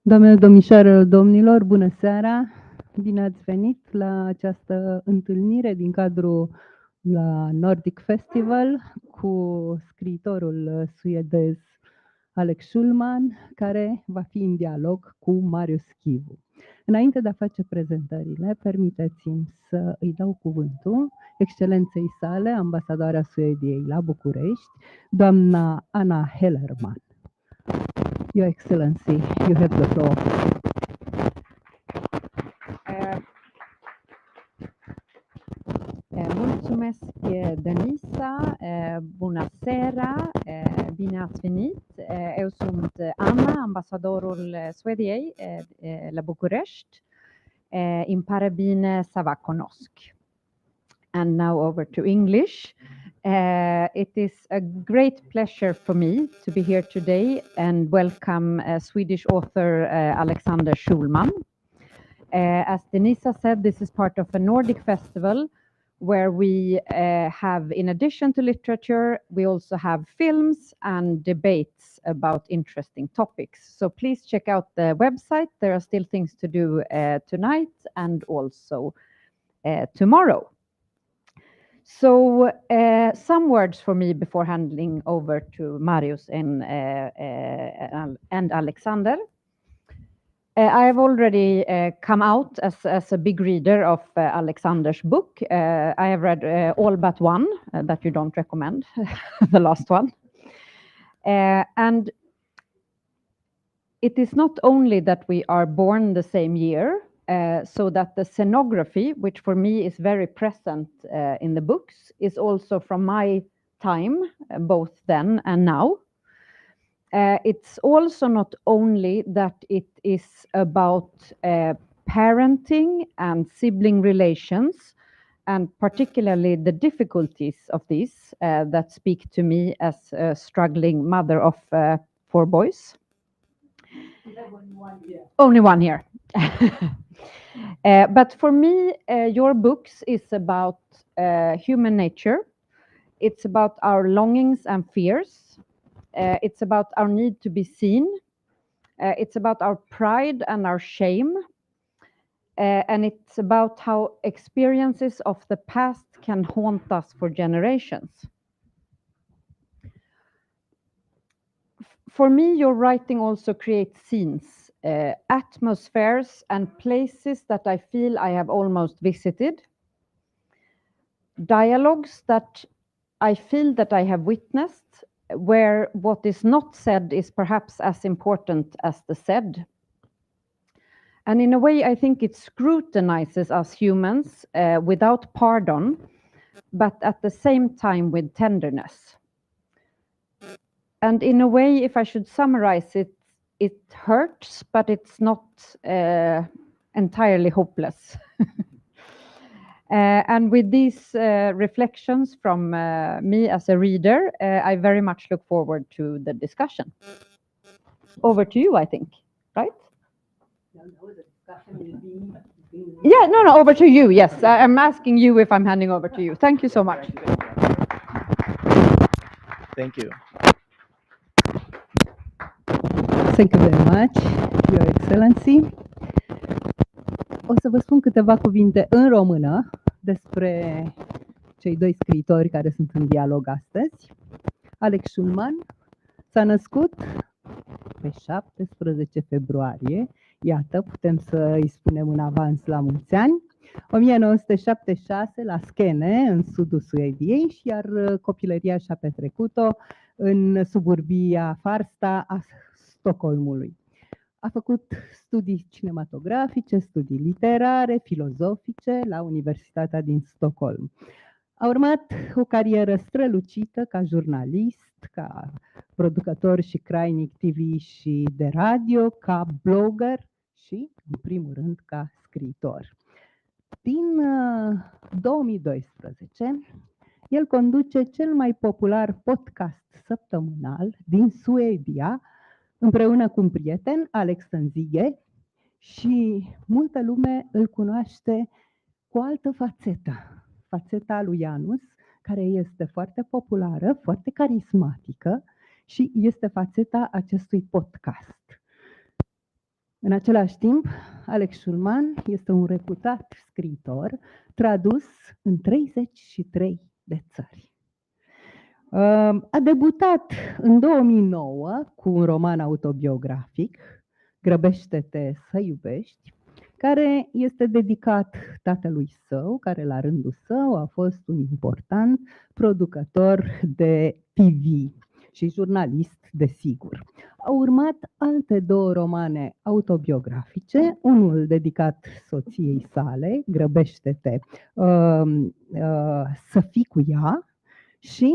Doamnelor, domnișoarelor, domnilor, bună seara! Bine ați venit la această întâlnire din cadrul la Nordic Festival cu scriitorul suedez Alex Schulman, care va fi în dialog cu Marius Chivu. Înainte de a face prezentările, permiteți-mi să îi dau cuvântul excelenței sale, ambasadoarea Suediei la București, doamna Anna Hellerman. Your Excellency, you have the floor. Mulțumesc, Denisa. Bună seara, bine ați venit. Eu sunt Anna, ambasadorul Suediei la București. Îmi pare bine să vă cunosc. And now over to English. It is a great pleasure for me to be here today and welcome Swedish author Alexander Schulman. As Denisa said, this is part of a Nordic Festival where we have, in addition to literature, we also have films and debates about interesting topics. So please check out the website. There are still things to do tonight and also tomorrow. So some words for me before handing over to Marius and Alexander. I have already come out as a big reader of Alexander's book. I have read all but one that you don't recommend, the last one. And it is not only that we are born the same year, so that the scenography, which for me is very present in the books, is also from my time, both then and now. It's also not only that it is about parenting and sibling relations, and particularly the difficulties of these that speak to me as a struggling mother of 4 boys. Only one here. But for me, your books is about human nature. It's about our longings and fears. It's about our need to be seen. It's about our pride and our shame. And it's about how experiences of the past can haunt us for generations. For me, your writing also creates scenes, atmospheres and places that I feel I have almost visited. Dialogues that I feel that I have witnessed, where what is not said is perhaps as important as the said. And in a way, I think it scrutinizes us humans without pardon, but at the same time with tenderness. And in a way, if I should summarize it, it hurts, but it's not entirely hopeless. And with these reflections from me as a reader, I very much look forward to the discussion. Over to you, I think, right? No, the discussion will be... Yeah, no, over to you, yes. I'm asking you if I'm handing over to you. Thank you so much. Thank you. Thank you very much, Your Excellency. O să vă spun câteva cuvinte în română despre cei 2 scriitori care sunt în dialog astăzi. Alex Schulman s-a născut pe 17 februarie, iată, putem să îi spunem în avans la mulți ani, 1976 la Skene, în sudul Suediei, iar copilăria și-a petrecut-o în suburbia Farsta a Stockholmului. A făcut studii cinematografice, studii literare, filozofice la Universitatea din Stockholm. A urmat o carieră strălucită ca jurnalist, ca producător și crainic TV și de radio, ca blogger și, în primul rând, ca scriitor. Din 2012, el conduce cel mai popular podcast săptămânal din Suedia, împreună cu un prieten, Alex Schulman, și multă lume îl cunoaște cu o altă fațetă, fațeta lui Janus, care este foarte populară, foarte carismatică și este fațeta acestui podcast. În același timp, Alex Schulman este un reputat scriitor tradus în 33 de țări. A debutat în 2009 cu un roman autobiografic, Grăbește-te să iubești, care este dedicat tatălui său, care la rândul său a fost un important producător de TV și jurnalist, desigur. Au urmat alte 2 romane autobiografice, unul dedicat soției sale, Grăbește-te să fii cu ea, și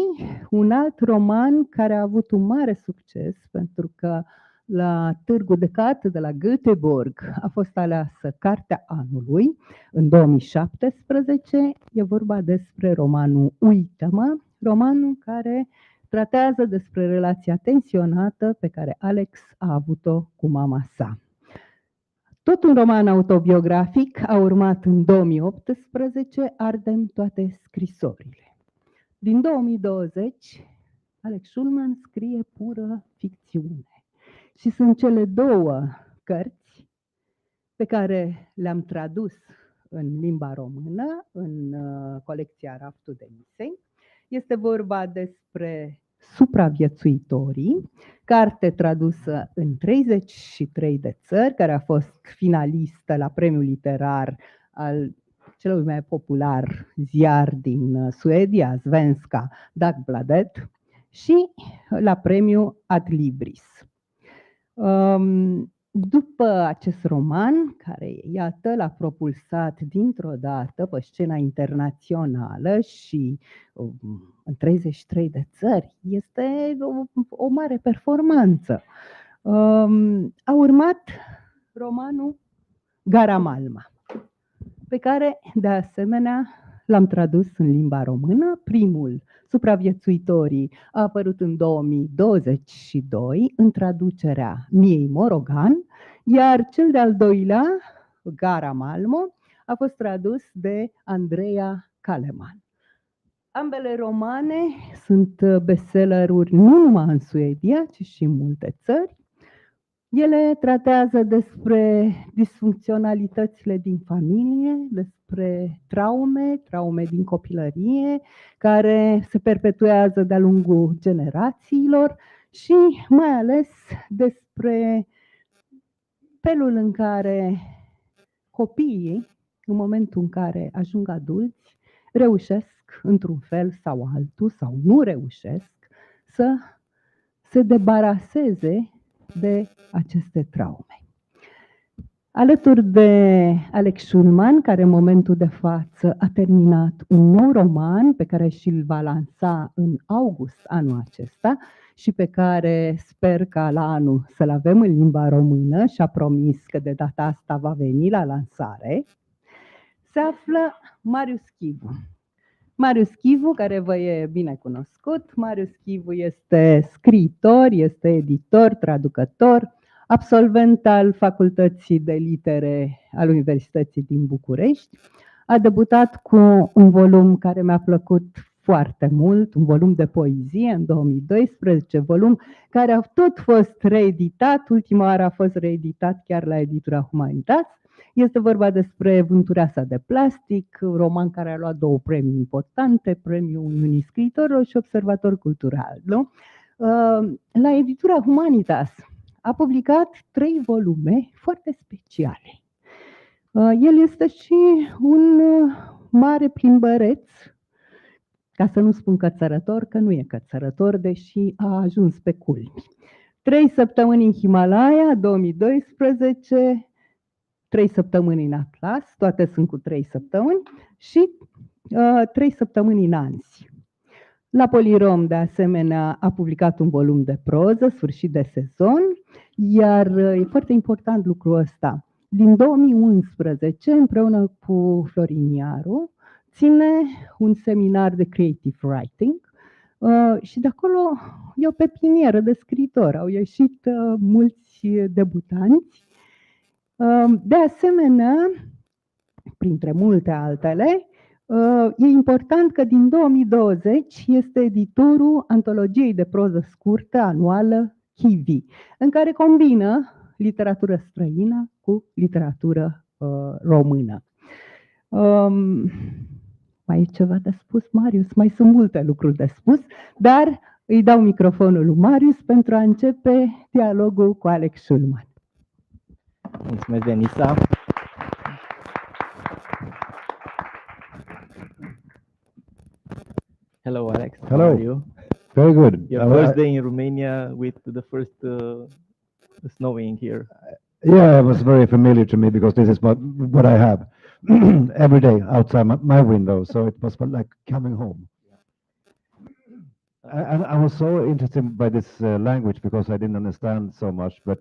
un alt roman care a avut un mare succes pentru că la Târgul de Carte de la Göteborg a fost aleasă Cartea Anului în 2017. E vorba despre romanul Uită-mă, romanul care tratează despre relația tensionată pe care Alex a avut-o cu mama sa. Tot un roman autobiografic a urmat în 2018, Ardem toate scrisorile. Din 2020, Alex Schulman scrie pură ficțiune. Și sunt cele 2 cărți pe care le-am tradus în limba română, în colecția Raftul de Misei. Este vorba despre Supraviețuitorii, carte tradusă în 33 de țări, care a fost finalistă la premiul literar al celui mai popular ziar din Suedia, Svenska Dagbladet, și la premiul Ad Libris. După acest roman, care, iată, l-a propulsat dintr-o dată pe scena internațională și în 33 de țări, este o mare performanță. A urmat romanul Gara Malma, pe care, de asemenea, l-am tradus în limba română. Primul, Supraviețuitorii, a apărut în 2022 în traducerea Miei Morogan, iar cel de-al doilea, Gara Malma, a fost tradus de Andreea Kaleman. Ambele romane sunt bestselleruri nu numai în Suedia, ci și în multe țări. Ele tratează despre disfuncționalitățile din familie, despre traume din copilărie, care se perpetuează de-a lungul generațiilor și mai ales despre felul în care copiii, în momentul în care ajung adulți, reușesc într-un fel sau altul, sau nu reușesc, să se debaraseze de aceste traume. Alături de Alex Schulman, care în momentul de față a terminat un nou roman pe care și-l va lansa în august anul acesta și pe care sper ca la anul să-l avem în limba română și a promis că de data asta va veni la lansare, se află Marius Chivu. Marius Chivu, care vă e bine cunoscut. Marius Chivu este scriitor, este editor, traducător, absolvent al Facultății de Litere al Universității din București. A debutat cu un volum care mi-a plăcut foarte mult, un volum de poezie în 2012, volum care a tot fost reeditat, ultima oară a fost reeditat chiar la editura Humanitas. Este vorba despre Vântureasa de plastic, roman care a luat 2 premii importante, premiul Uniunii Scriitorilor și Observator Cultural. Nu? La editura Humanitas a publicat 3 volume foarte speciale. El este și un mare plimbăreț, ca să nu spun cățărător, că nu e cățărător, deși a ajuns pe culmi. 3 săptămâni în Himalaya, 2012, 3 săptămâni în Atlas, toate sunt cu 3 săptămâni, și 3 săptămâni în Anzi. La Polirom, de asemenea, a publicat un volum de proză, Sfârșit de sezon, iar e foarte important lucrul ăsta. Din 2011, împreună cu Florin Iaru, ține un seminar de creative writing și de acolo e o pepinieră de scriitori. Au ieșit mulți debutanți. De asemenea, printre multe altele, E important că din 2020 este editorul antologiei de proză scurtă anuală Chivi, în care combină literatură străină cu literatură română. Mai e ceva de spus, Marius? Mai sunt multe lucruri de spus, dar îi dau microfonul lui Marius pentru a începe dialogul cu Alex Schulman. Mulțumesc, Denisa. Hello, Alex. Hello. How are you? Very good. Your first day in Romania with the first snowing here. Yeah, it was very familiar to me because this is what I have every day outside my window. So it was like coming home. I was so interested by this language because I didn't understand so much. But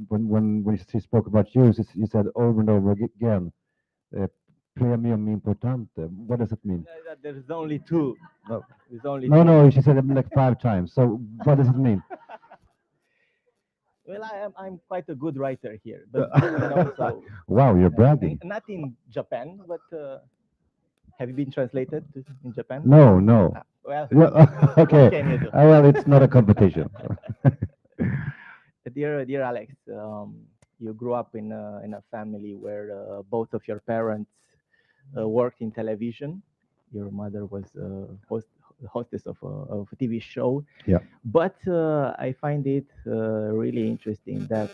when she spoke about you, she said over and over again, premium importante. What does it mean? There's only two. No. There's only No, two. no, she said it like 5 times. So what does it mean? Well, I'm quite a good writer here, but also, Wow, you're bragging. not in Japan, but have you been translated in Japan? No, no. Well, Yeah, okay. what can you do? Well, it's not a competition. Dear Alex, you grew up in a family where both of your parents worked in television. Your mother was hostess of a TV show. Yeah. But I find it really interesting that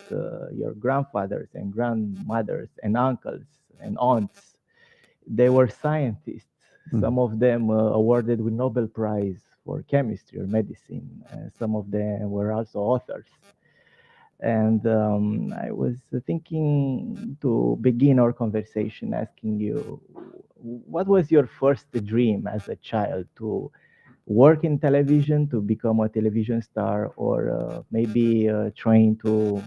your grandfathers and grandmothers and uncles and aunts, they were scientists. Some of them awarded with Nobel Prize for chemistry or medicine. Some of them were also authors. And I was thinking to begin our conversation asking you, what was your first dream as a child? To work in television, to become a television star, or maybe trying to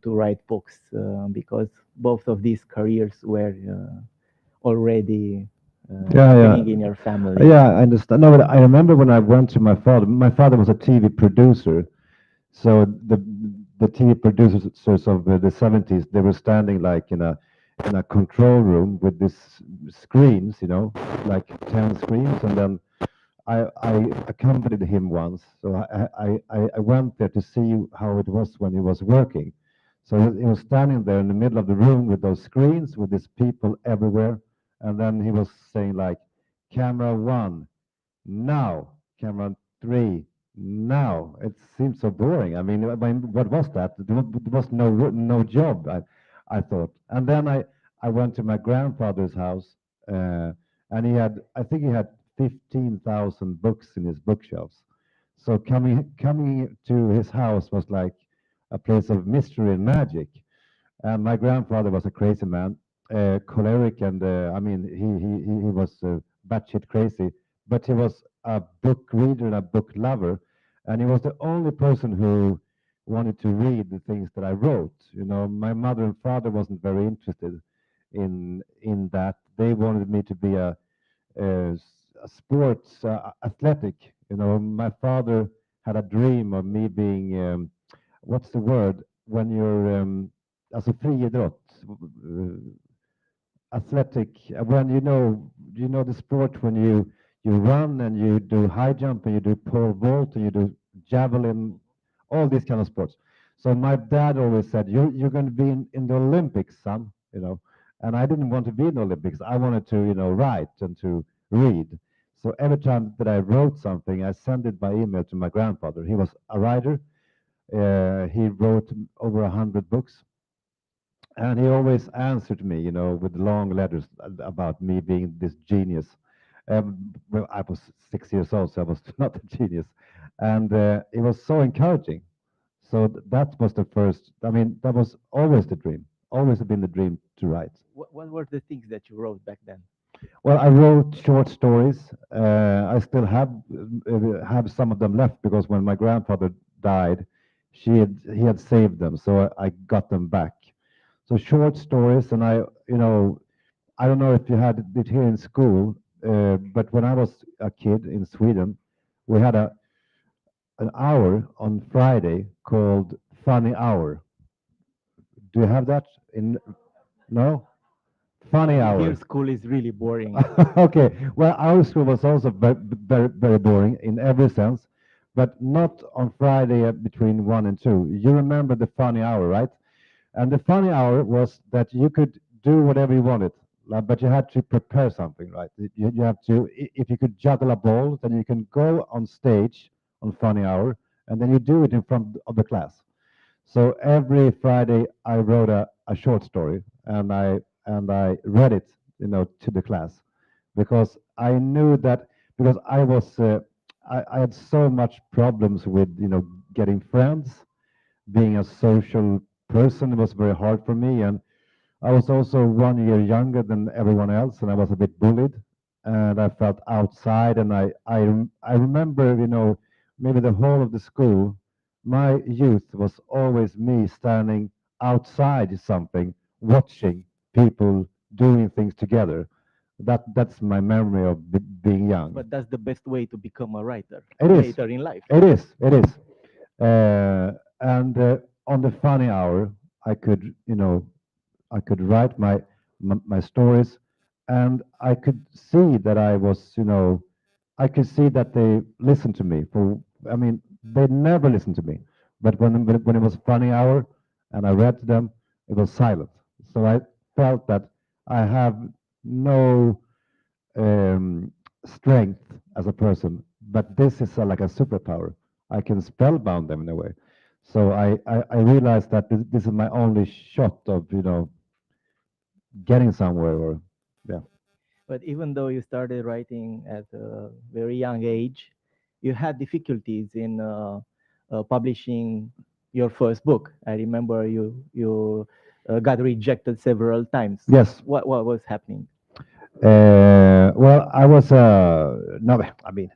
write books? Because both of these careers were already happening in your family. Yeah, I understand. No, but I remember when I went to my father. My father was a TV producer. So the TV producers of the 70s, they were standing like in a control room with these screens, like 10 screens, and then I accompanied him once. So I went there to see how it was when he was working. So he was standing there in the middle of the room with those screens, with these people everywhere, and then he was saying like, camera 1, now, camera 3. Now it seems so boring. I mean, what was that? There was no job. I thought, and then I went to my grandfather's house, and I think he had 15,000 books in his bookshelves. So coming to his house was like a place of mystery and magic. And my grandfather was a crazy man, choleric, and I mean he was batshit crazy, but he was a book reader and a book lover. And he was the only person who wanted to read the things that I wrote. My mother and father wasn't very interested in that. They wanted me to be a sports athletic. My father had a dream of me being what's the word when you're as a friidrott, athletic. When you know the sport when you run and you do high jump and you do pole vault and you do javelin, all these kind of sports. So my dad always said, you're going to be in the Olympics, son, and I didn't want to be in the Olympics. I wanted to, write and to read. So every time that I wrote something, I sent it by email to my grandfather. He was a writer. He wrote over 100 books. And he always answered me, with long letters about me being this genius. Well, I was 6 years old, so I was not a genius. And it was so encouraging. So that was the first, that was always the dream, always been the dream to write. What were the things that you wrote back then? Well, I wrote short stories. I still have some of them left because when my grandfather died, he had saved them, so I got them back. So short stories, and I don't know if you had it here in school, but when I was a kid in Sweden, we had an hour on Friday called Funny Hour. Do you have that? No? Funny hour. Here school is really boring. Okay, well, our school was also very boring in every sense, but not on Friday between 1 and 2. You remember the funny hour, right? And the funny hour was that you could do whatever you wanted, but you had to prepare something, right? You have to, if you could juggle a ball, then you can go on stage on funny hour, and then you do it in front of the class. So every Friday I wrote a short story, and I read it, to the class, because I knew that, because I had so much problems with getting friends, being a social person. It was very hard for me, and I was also 1 year younger than everyone else, and I was a bit bullied, and I felt outside. And I remember, maybe the whole of the school, my youth was always me standing outside something, watching people doing things together. That's my memory of being young. But that's the best way to become a writer It is. later in life. It is. It is. And on the funny hour, I could, I could write my stories, and I could see that I was, I could see that they listened to me. I mean, they never listened to me, but when it was funny hour, and I read to them, it was silent. So I felt that I have no strength as a person, but this is like a superpower. I can spellbound them in a way. So I realized that this is my only shot of getting somewhere. Or yeah. But even though you started writing at a very young age, you had difficulties in publishing your first book. I remember you got rejected several times. Yes. What was happening? Well, I was no. I mean,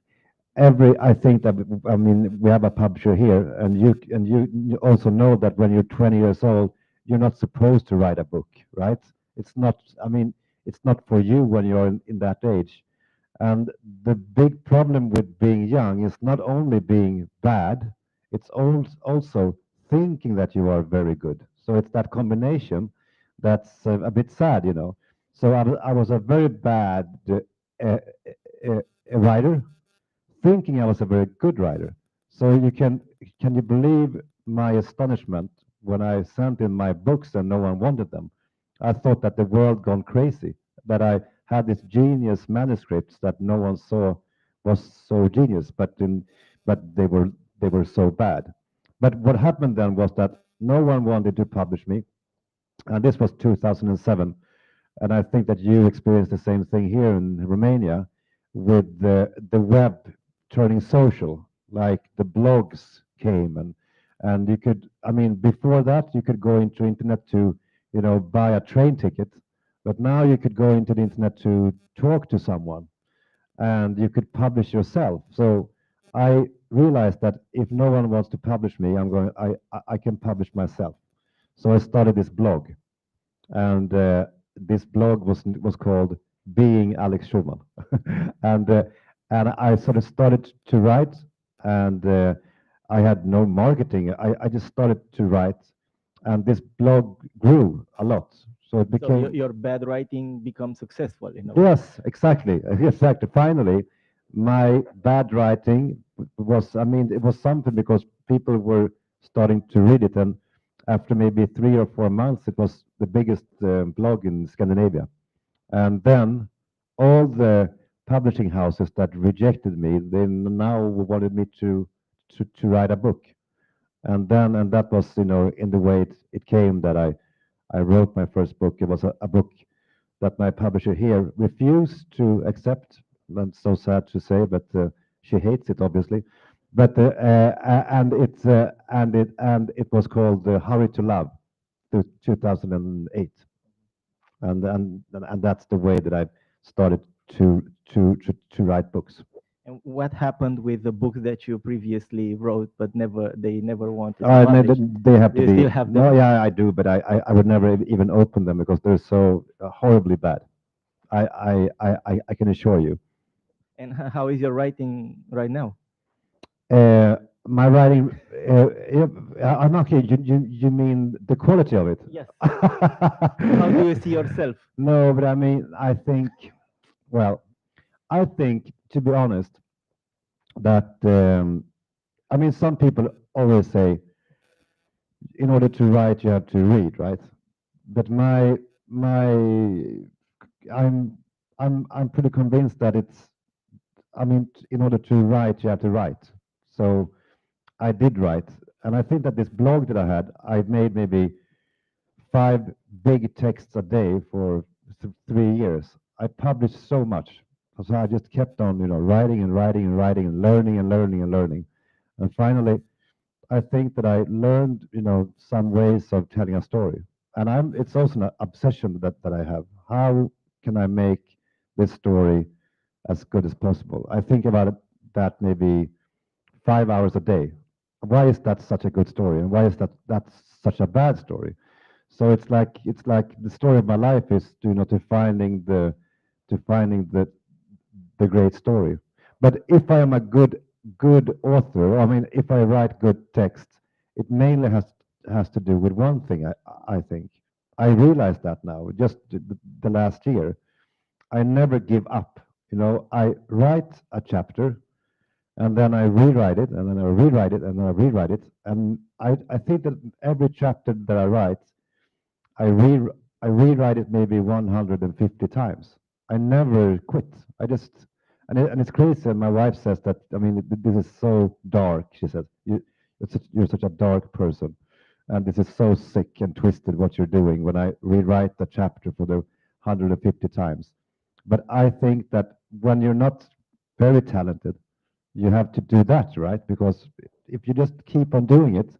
I think that, I mean, we have a publisher here, and you also know that when you're 20 years old, you're not supposed to write a book, right? It's not. I mean, it's not for you when you're in that age. And the big problem with being young is not only being bad, it's also thinking that you are very good. So it's that combination that's a bit sad. So I was a very bad writer, thinking I was a very good writer. So can you believe my astonishment when I sent in my books and no one wanted them? I thought that the world gone crazy, that I had these genius manuscripts that no one saw was so genius, but they were so bad. But what happened then was that no one wanted to publish me, and this was 2007. And I think that you experienced the same thing here in Romania, with the web turning social, like the blogs came, and you could, I mean, before that you could go into internet to buy a train ticket, but now you could go into the internet to talk to someone, and you could publish yourself. So I realized that if no one wants to publish me, I can publish myself. So I started this blog, and this blog was called Being Alex Schulman, and I sort of started to write, and I had no marketing. I just started to write, and this blog grew a lot. So it became. So your bad writing becomes successful in a way. Yes, exactly. Exactly. Finally, my bad writing was, I mean, it was something, because people were starting to read it. And after maybe 3 or 4 months, it was the biggest blog in Scandinavia. And then all the publishing houses that rejected me, they now wanted me to write a book. And that was, in the way it came, that I wrote my first book. It was a book that my publisher here refused to accept. That's so sad to say, but she hates it, obviously. But and it was called Hurry to Love, 2008, and that's the way that I started to write books. And what happened with the books that you previously wrote, but they never wanted to No, publish? they have Do to you be. still have No, them? yeah, I do, but I would never even open them, because they're so horribly bad. I can assure you. And how is your writing right now? My writing I'm not kidding. You mean the quality of it? Yes. How do you see yourself? No, but I mean, I think, to be honest, that, I mean, some people always say, in order to write, you have to read, right? But I'm pretty convinced that I mean, in order to write, you have to write. So I did write, and I think that this blog that I made maybe 5 big texts a day for 3 years. I published so much, so I just kept on, writing and writing and writing and learning and learning and learning, and finally, I think that I learned, some ways of telling a story, and it's also an obsession that I have. How can I make this story as good as possible? I think about it that maybe 5 hours a day. Why is that such a good story, and why is that's such a bad story? So it's like the story of my life is to finding the great story. But if I am a good author, I mean, if I write good text, it mainly has to do with one thing. I think I realize that now. Just the last year, I never give up. I write a chapter, and then I rewrite it, and then I rewrite it, and then I rewrite it. And I think that every chapter that I write, I rewrite it maybe 150 times. I never quit. And it's crazy. And my wife says that, I mean, this is so dark. She says, you're such a dark person, and this is so sick and twisted what you're doing when I rewrite the chapter for the 150 times. But I think that when you're not very talented, you have to do that, right? Because if you just keep on doing it,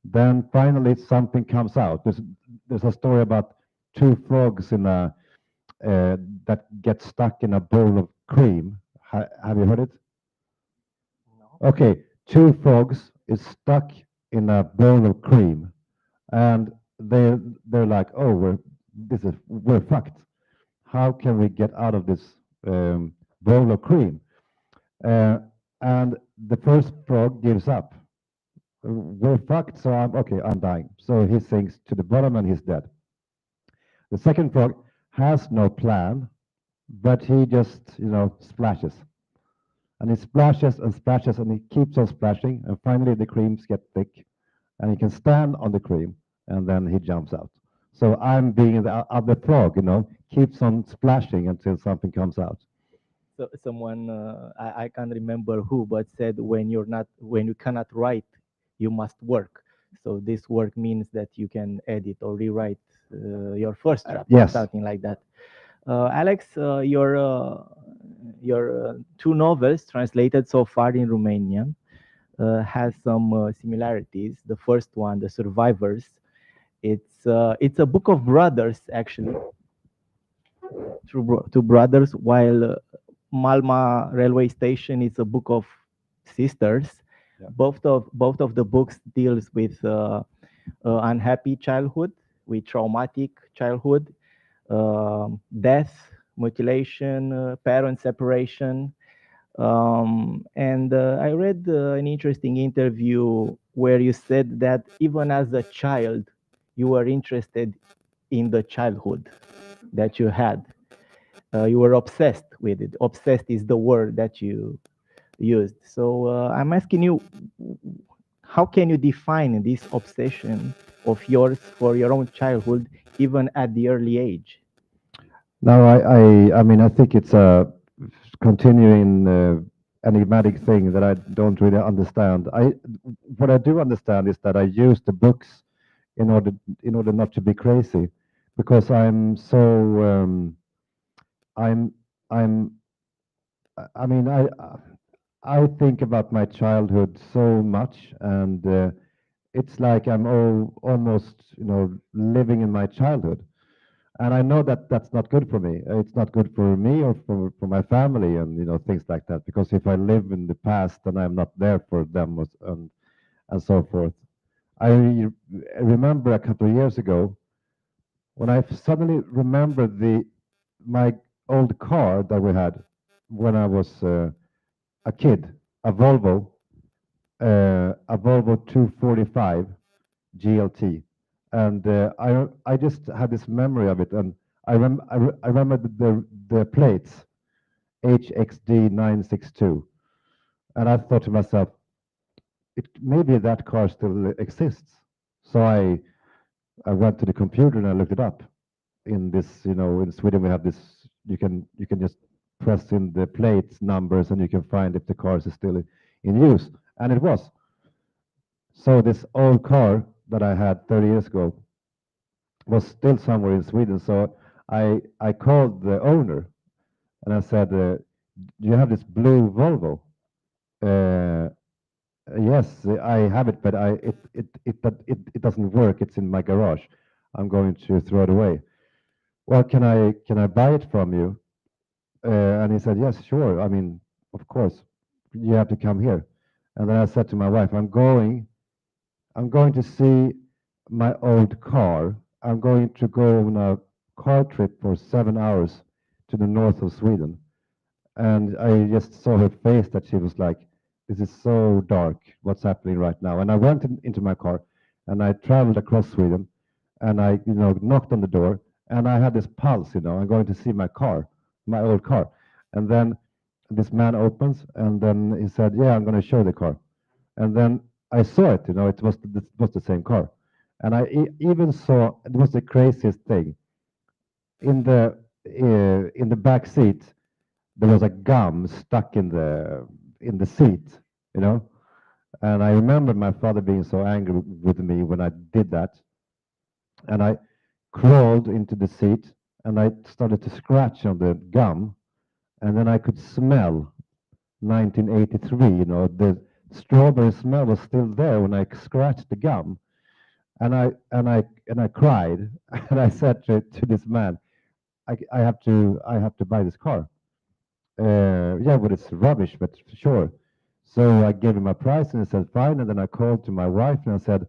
then finally something comes out. There's a story about 2 frogs in that get stuck in a bowl of cream. Have you heard it? No. Okay, 2 frogs is stuck in a bowl of cream, and they're like, oh, we're fucked. How can we get out of this bowl of cream? And the first frog gives up. We're fucked, so I'm dying. So he sinks to the bottom and he's dead. The second frog has no plan, but he just, splashes. And he splashes and splashes and he keeps on splashing, and finally the creams get thick and he can stand on the cream, and then he jumps out. So I'm being the other frog, keeps on splashing until something comes out. So someone, I can't remember who, but said when you cannot write, you must work. So this work means that you can edit or rewrite your first chapter, yes. Something like that. Alex, your 2 novels translated so far in Romanian has some similarities. The first one, The Survivors, it's a book of brothers, actually, 2 brothers, while Malma railway station is a book of sisters. Yeah. Both of the books deals with unhappy childhood, with traumatic childhood, death, mutilation, parent separation. And I read an interesting interview where you said that even as a child, you were interested in the childhood that you had. You were obsessed with it. Obsessed is the word that you used. So I'm asking you, how can you define this obsession of yours for your own childhood, even at the early age? No, I mean, I think it's a continuing enigmatic thing that I don't really understand. What I do understand is that I use the books in order not to be crazy, because I'm so I mean, I think about my childhood so much, and it's like I'm almost, living in my childhood. And I know that that's not good for me. It's not good for me or for my family, and things like that. Because if I live in the past, then I'm not there for them, and so forth. I remember a couple of years ago when I suddenly remembered my old car that we had when I was a kid, a Volvo, a Volvo 245 GLT, and I just had this memory of it, and I remember the plates HXD 962, and I thought to myself, maybe that car still exists. So I went to the computer and I looked it up. In this, in Sweden we have this. You can just press in the plates numbers and you can find if the car is still in use, and it was. So this old car that I had 30 years ago was still somewhere in Sweden. So I called the owner and I said, "Do you have this blue Volvo?" Yes, I have it, but it doesn't work. It's in my garage. I'm going to throw it away. Well, can I buy it from you? And he said, yes, sure. I mean, of course, you have to come here. And then I said to my wife, I'm going to see my old car. I'm going to go on a car trip for 7 hours to the north of Sweden. And I just saw her face that she was like, this is so dark, what's happening right now? And I went into my car and I traveled across Sweden and I, knocked on the door and I had this pulse, I'm going to see my car, my old car. And then this man opens and then he said, yeah, I'm going to show the car. And then I saw it, it was the same car. And I even saw, it was the craziest thing. In the back seat, there was a gum stuck in the seat, and I remember my father being so angry with me when I did that. And I crawled into the seat and I started to scratch on the gum, and then I could smell 1983, the strawberry smell was still there when I scratched the gum. And I cried and I said to this man, I have to buy this car. Yeah, but it's rubbish, but sure. So I gave him a price and he said, fine. And then I called to my wife and I said,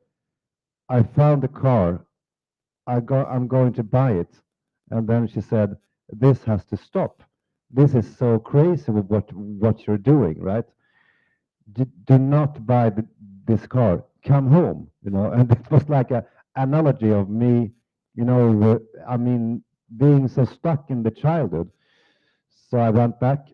I found the car. I'm going to buy it. And then she said, this has to stop. This is so crazy with what you're doing, right? Do not buy this car. Come home, And it was like an analogy of me, being so stuck in the childhood. So I went back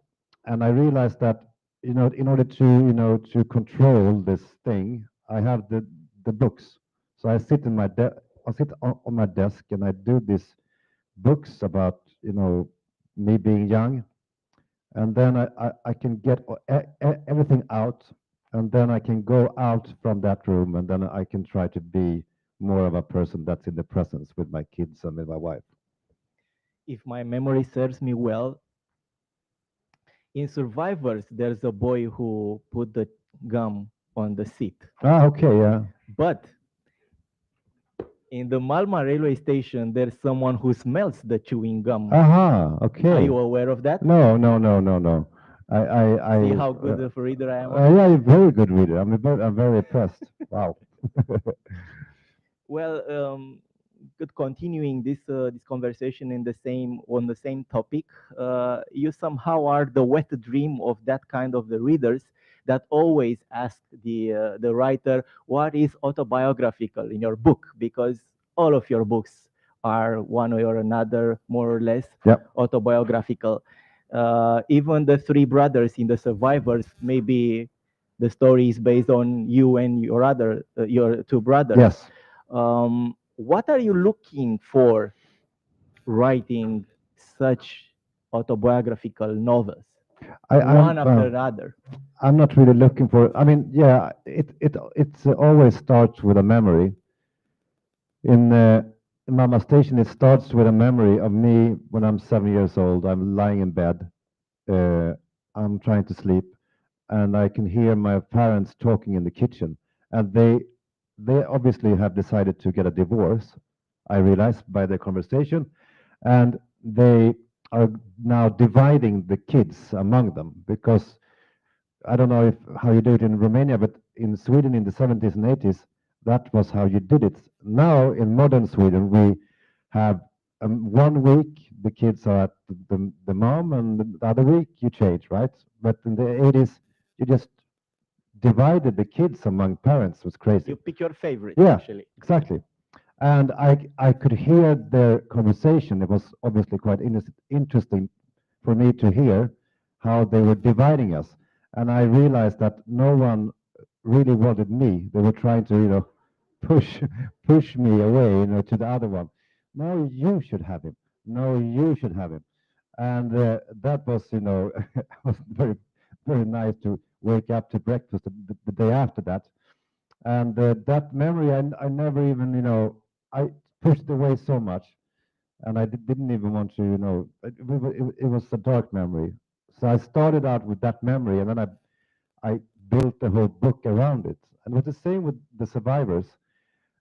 and I realized that, in order to, to control this thing, I have the books. So I sit on my desk and I do these books about, me being young. And then I can get everything out, and then I can go out from that room, and then I can try to be more of a person that's in the presence with my kids and with my wife. If my memory serves me well, in Survivors, there's a boy who put the gum on the seat. Ah, okay, yeah. But in the Malma railway station, there's someone who smells the chewing gum. Aha, okay. Are you aware of that? No. I See how good of a reader I am? Yeah, you're a very good reader. I'm very impressed. Wow. Well, continuing this conversation on the same topic, you somehow are the wet dream of that kind of the readers that always ask the writer, what is autobiographical in your book? Because all of your books are one way or another, more or less, autobiographical. Even the three brothers in the Survivors, maybe the story is based on you and your two brothers. Yes. What are you looking for writing such autobiographical novels? One after another. I'm not really looking for. I mean, yeah, it always starts with a memory. In Mama Station, it starts with a memory of me when I'm 7 years old. I'm lying in bed. I'm trying to sleep, and I can hear my parents talking in the kitchen, and they obviously have decided to get a divorce. I realized by their conversation, and they are now dividing the kids among them, because I don't know how you do it in Romania, but in Sweden in the 70s and 80s, that was how you did it. Now in modern Sweden, we have 1 week the kids are at the mom, and the other week you change, right? But in the 80s, you just divided the kids among parents was crazy. You pick your favorite, Yeah. actually. Exactly. And I could hear their conversation. It was obviously quite interesting for me to hear how they were dividing us. And I realized that no one really wanted me. They were trying to, push me away, to the other one. No, you should have him. No, you should have him. And that was, was very, very nice to wake up to breakfast the day after that. And that memory, I never even, I pushed it away so much, and I didn't even want to, it was a dark memory. So I started out with that memory, and then I built the whole book around it. And it was the same with the survivors.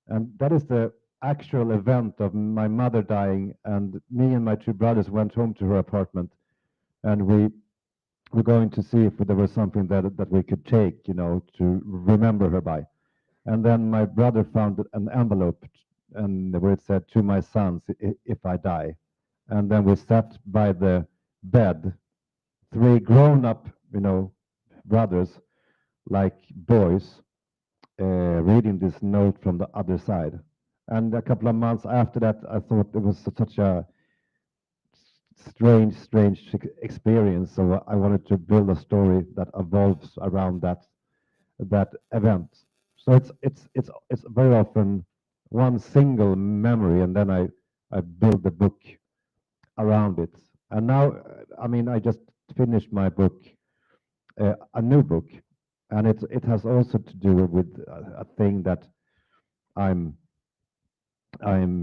And that is the actual event of my mother dying, and me and my two brothers went home to her apartment, and we were going to see if there was something that we could take, to remember her by. And then my brother found an envelope, and where it said, "To my sons, if I die." And then we sat by the bed, three grown-up, brothers, like boys, reading this note from the other side. And a couple of months after that, I thought it was such a strange experience. So I wanted to build a story that evolves around that event. So it's very often one single memory, and then I build the book around it. And now, I just finished my book, a new book, and it has also to do with a thing that I'm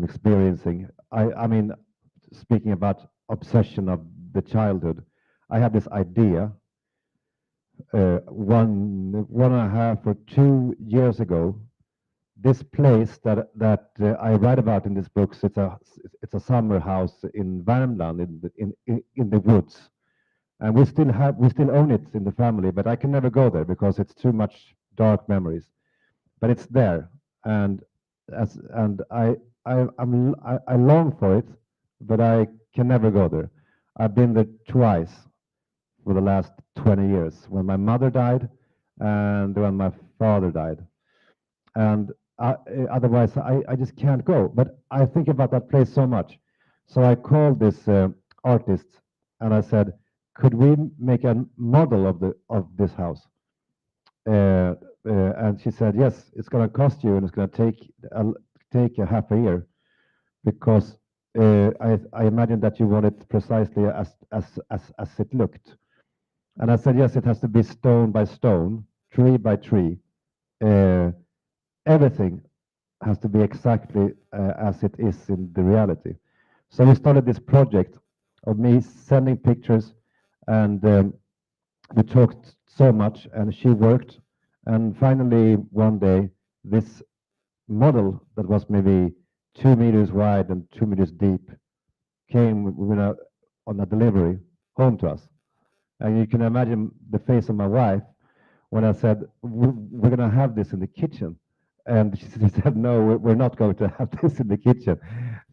experiencing. Speaking about obsession of the childhood, I had this idea one and a half or 2 years ago. This place that I write about in this book, it's a summer house in Värmland, in the woods, and we still own it in the family, but I can never go there because it's too much dark memories. But it's there, and I long for it, but I can never go there. I've been there twice for the last 20 years, when my mother died and when my father died. And otherwise, I just can't go. But I think about that place so much. So I called this artist, and I said, could we make a model of this house? And she said, yes, it's going to cost you, and it's going to take a half a year, because I imagine that you want it precisely as it looked. And I said, yes, it has to be stone by stone, tree by tree. Everything has to be exactly as it is in the reality. So we started this project of me sending pictures, and we talked so much, and she worked. And finally, one day, this model that was maybe 2 meters wide and 2 meters deep came on a delivery home to us. And you can imagine the face of my wife when I said, we're going to have this in the kitchen. And she said, no, we're not going to have this in the kitchen.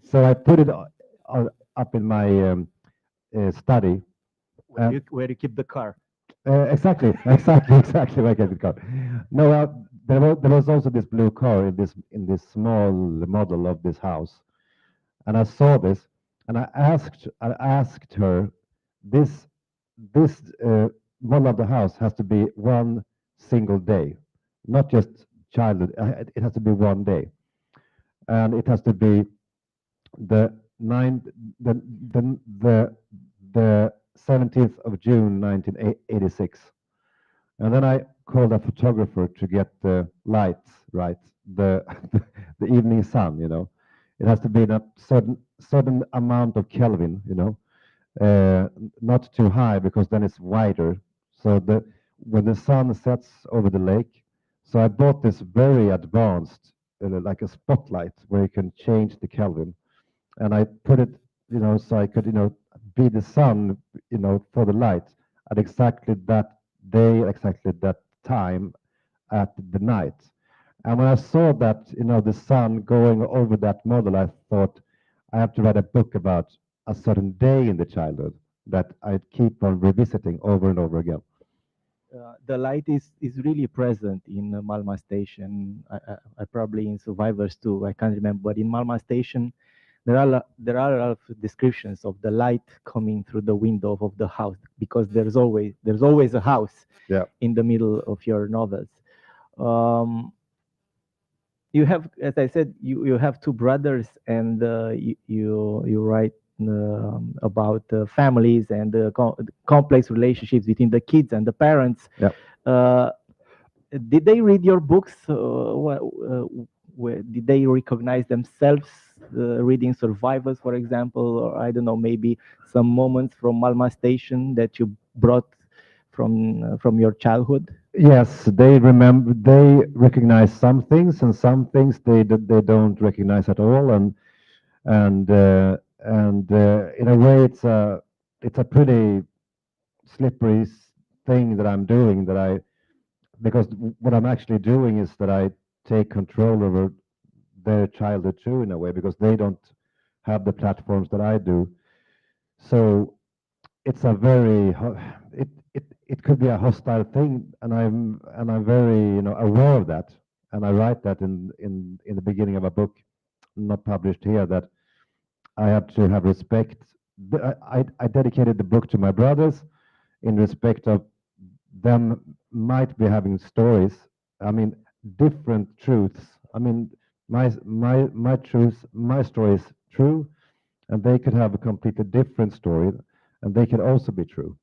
So I put it up in my study. Where you keep the car. Exactly where I kept the car. No, there was also this blue car in this small model of this house. And I saw this, and I asked her, this model of the house has to be one single day, not just childhood. It has to be one day, and it has to be the 17th of June 1986. And then I called a photographer to get the lights right, the evening sun. It has to be in a certain amount of Kelvin. Not too high, because then it's wider. So when the sun sets over the lake, so I bought this very advanced, like a spotlight, where you can change the Kelvin, and I put it, so I could, be the sun, for the light at exactly that day, exactly that time at the night. And when I saw that, the sun going over that model, I thought, I have to write a book about a certain day in the childhood that I'd keep on revisiting over and over again. the light is really present in Malma station. I probably in Survivors too. I can't remember, but in Malma station, there are a lot of descriptions of the light coming through the window of the house, because there's always a house Yeah. in the middle of your novels. You have, as I said, you have two brothers, and you write about families and complex relationships between the kids and the parents. Yeah. Did they read your books? Did they recognize themselves reading Survivors, for example, or I don't know, maybe some moments from Malma Station that you brought from your childhood? Yes, they remember. They recognize some things, and some things they don't recognize at all. And in a way, it's a pretty slippery thing that I'm doing. Because what I'm actually doing is that I take control over their childhood too, in a way, because they don't have the platforms that I do. So it's a very it could be a hostile thing, and I'm very aware of that, and I write that in the beginning of a book not published here, that I have to have respect. I dedicated the book to my brothers in respect of them might be having stories. I mean, different truths. I mean, my truth, my story is true, and they could have a completely different story, and they could also be true.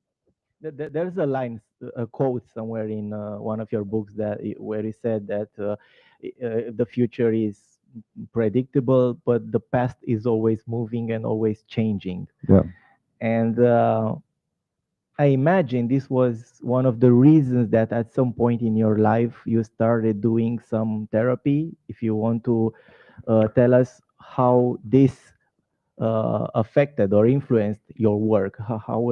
There's a line, a quote somewhere in one of your books where he said that the future is predictable, but the past is always moving and always changing. Yeah. And I imagine this was one of the reasons that at some point in your life you started doing some therapy. If you want to tell us how this affected or influenced your work, how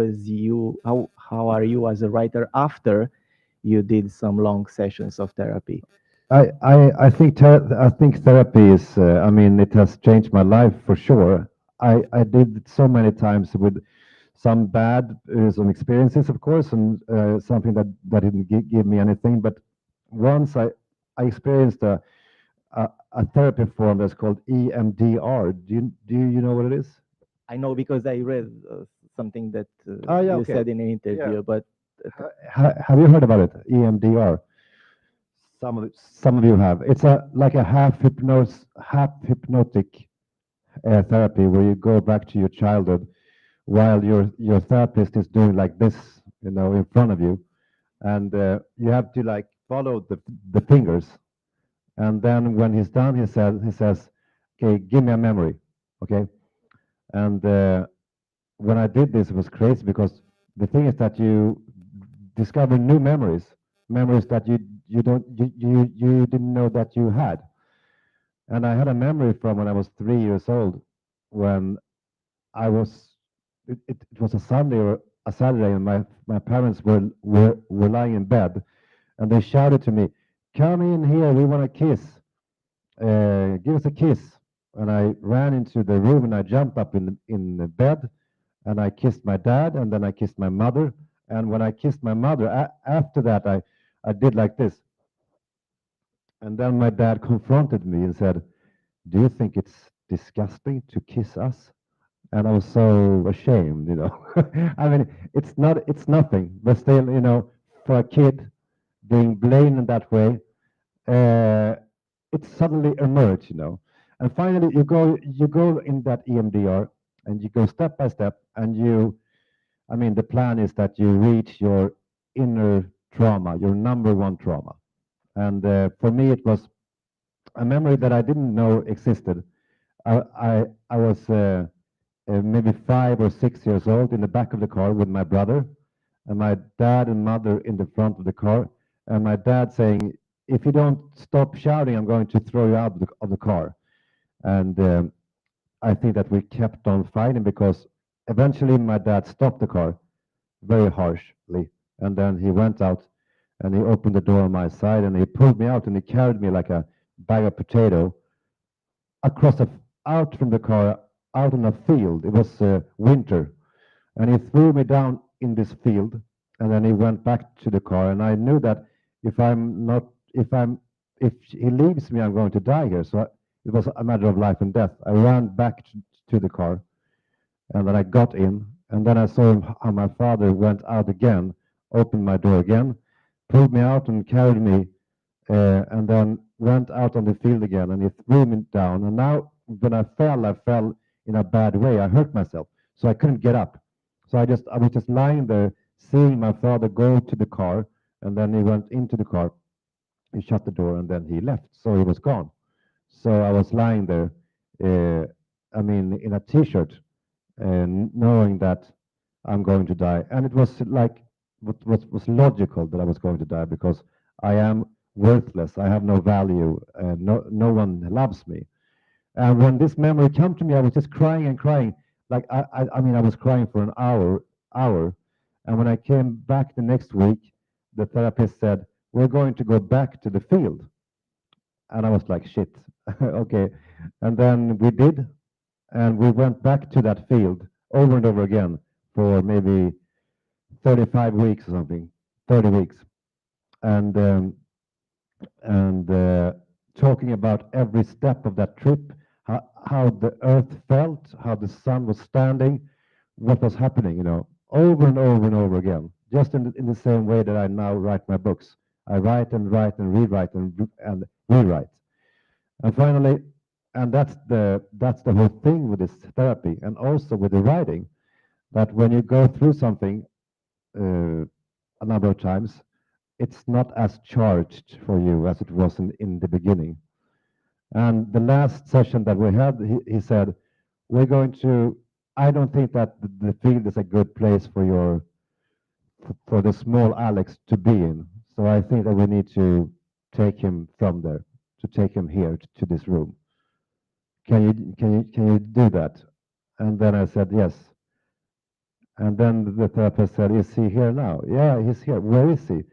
are you as a writer after you did some long sessions of therapy? I think therapy is. I mean, it has changed my life for sure. I did it so many times with some bad some experiences, of course, and something that didn't give me anything. But once I experienced a therapy form that's called EMDR. Do you know what it is? I know because I read something that Yeah, you okay. said in an interview, Yeah. but Have you heard about it? EMDR. Some of you have. It's like a half hypnotic therapy where you go back to your childhood while your therapist is doing like this, in front of you, and you have to like follow the fingers, and then when he's done, he says, "Okay, give me a memory." Okay, and when I did this, it was crazy because the thing is that you discover new memories that you didn't know that you had. And I had a memory from when I was 3 years old, when I was it was a Sunday or a Saturday, and my parents were lying in bed, and they shouted to me, "Come in here, we want a kiss. Give us a kiss." And I ran into the room, and I jumped up in the bed, and I kissed my dad, and then I kissed my mother. And when I kissed my mother, after that, I did like this. And then my dad confronted me and said, "Do you think it's disgusting to kiss us?" And I was so ashamed. I mean, it's nothing, but still, for a kid being blamed in that way, it suddenly emerged. And finally, you go in that EMDR, and you go step by step, and I mean, the plan is that you reach your inner trauma, your number one trauma. And for me, it was a memory that I didn't know existed. I was maybe 5 or 6 years old, in the back of the car with my brother, and my dad and mother in the front of the car, and my dad saying, "If you don't stop shouting, I'm going to throw you out of the car." And I think that we kept on fighting, because eventually my dad stopped the car very harshly, and then he went out, and he opened the door on my side, and he pulled me out, and he carried me like a bag of potato out from the car, out in a field. It was winter, and he threw me down in this field, and then he went back to the car, and I knew that if he leaves me, I'm going to die here. So it was a matter of life and death. I ran back to the car, and then I got in, and then I saw how my father went out again, opened my door again, pulled me out and carried me, and then went out on the field again, and he threw me down. And now when I fell in a bad way. I hurt myself, so I couldn't get up. So I was just lying there, seeing my father go to the car, and then he went into the car. He shut the door, and then he left. So he was gone. So I was lying there, in a t-shirt, knowing that I'm going to die. And it was like, what was logical that I was going to die, because I am worthless. I have no value. No one loves me. And when this memory came to me, I was just crying and crying. Like I was crying for an hour. And when I came back the next week, the therapist said, "We're going to go back to the field." And I was like, shit, okay. And then we did, and we went back to that field over and over again for maybe 35 weeks or something, 30 weeks. And talking about every step of that trip, how the earth felt, how the sun was standing, what was happening, over and over and over again, just in the same way that I now write my books. I write and write and rewrite and rewrite. And finally, and that's the whole thing with this therapy, and also with the writing, that when you go through something a number of times, it's not as charged for you as it was in the beginning. And the last session that we had, he said, I don't think that the field is a good place for the small Alex to be in. So I think that we need to take him from there, to take him here to this room. Can you do that? And then I said yes. And then the therapist said, "Is he here now?" "Yeah, he's here." "Where is he?"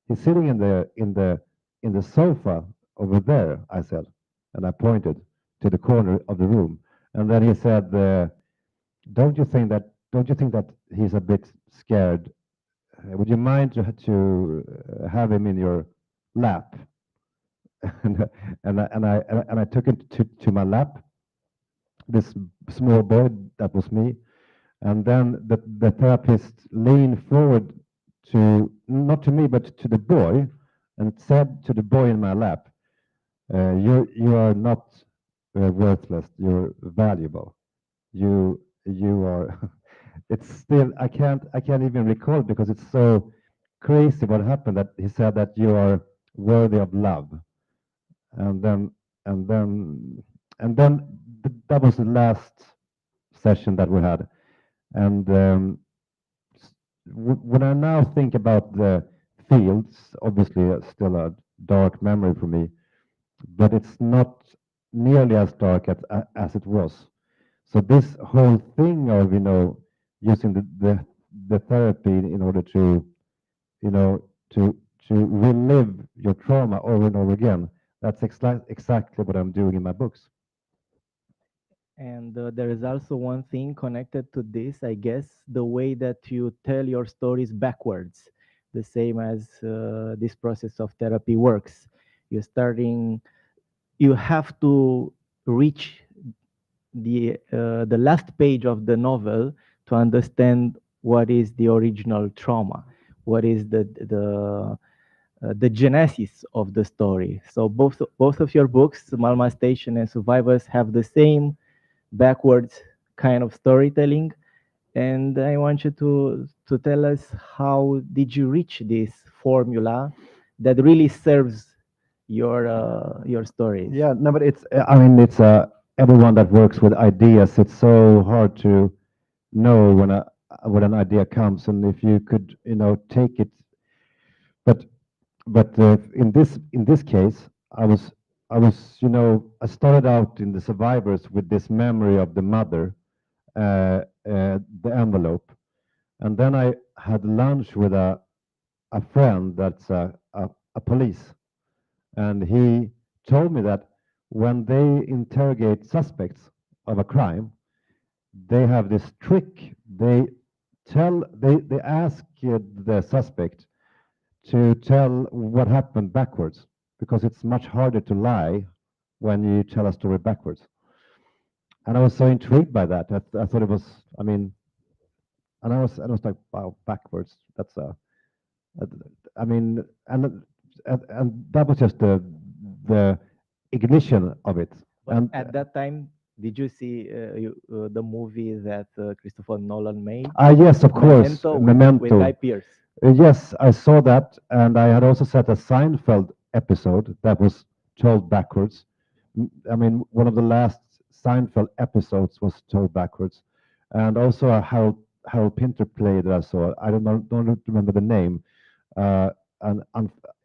"He's sitting in the sofa over there," I said, and I pointed to the corner of the room. And then he said, Don't you think that he's a bit scared? Would you mind to have him in your lap?" and I took him to my lap, this small boy, that was me. And then the therapist leaned forward not to me, but to the boy, and said to the boy in my lap, you are not worthless, you're valuable. You are." It's still, I can't even recall, because it's so crazy what happened, that he said that you are worthy of love. And then that was the last session that we had. And when I now think about the fields, obviously it's still a dark memory for me, but it's not nearly as dark as it was. So this whole thing of using the therapy in order to relive your trauma over and over again, that's exactly what I'm doing in my books. And there is also one thing connected to this, I guess, the way that you tell your stories backwards, the same as this process of therapy works. You have to reach the last page of the novel to understand what is the original trauma, what is the genesis of the story. So both of your books, Malma Station and Survivors, have the same backwards kind of storytelling. And I want you to tell us, how did you reach this formula that really serves your stories? Yeah, no, but it's everyone that works with ideas, it's so hard to know when an idea comes, and if you could take it. But in this case, I started out in the Survivors with this memory of the mother, the envelope, and then I had lunch with a friend that's a police, and he told me that when they interrogate suspects of a crime, they have this trick. They they ask the suspect to tell what happened backwards, because it's much harder to lie when you tell a story backwards. And I was so intrigued by that. I thought it was, I mean, and I was like, wow, backwards. That's I mean, and that was just the ignition of it. But And at that time, did you see the movie that Christopher Nolan made? yes, of course, Memento with Guy Pearce. Yes, I saw that, and I had also seen a Seinfeld episode that was told backwards. I mean, one of the last Seinfeld episodes was told backwards, and also a Harold Pinter play that I saw. I don't remember the name. An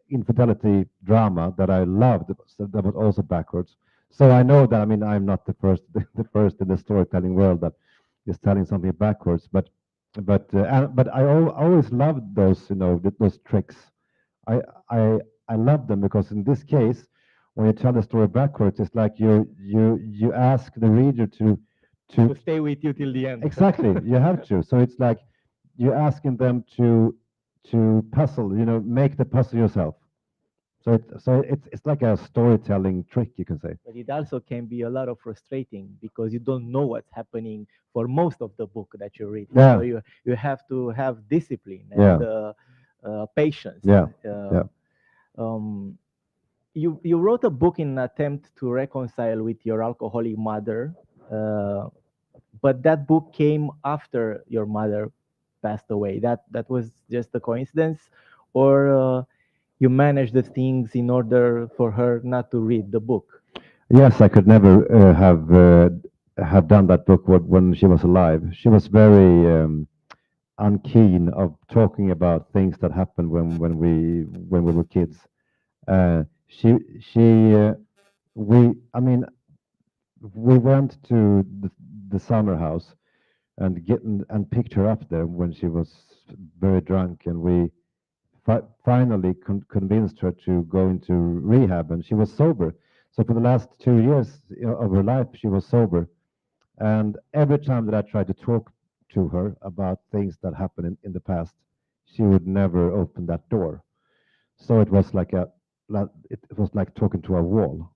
infidelity drama that I loved that was also backwards. So I know that, I mean, I'm not the first in the storytelling world that is telling something backwards, but I always loved those, you know, those tricks. I I love them because in this case, when you tell the story backwards, it's like you ask the reader To stay with you till the end. exactly, you have to. So it's like you're asking them to puzzle, you know, make the puzzle yourself. So it's like a storytelling trick, you can say. But it also can be a lot of frustrating because you don't know what's happening for most of the book that you read. Yeah. So you have to have discipline Yeah. and patience. Yeah. Uh, um, you wrote a book in an attempt to reconcile with your alcoholic mother, but that book came after your mother passed away. That was just a coincidence, or you managed the things in order for her not to read the book? Yes, I could never have done that book when she was alive. She was very unkeen of talking about things that happened when we were kids. I mean, we went to the summer house and picked her up there when she was very drunk, and we finally convinced her to go into rehab, and she was sober. So for the last 2 years, you know, of her life, she was sober. And every time that I tried to talk to her about things that happened in the past, she would never open that door. So it was like it was like talking to a wall.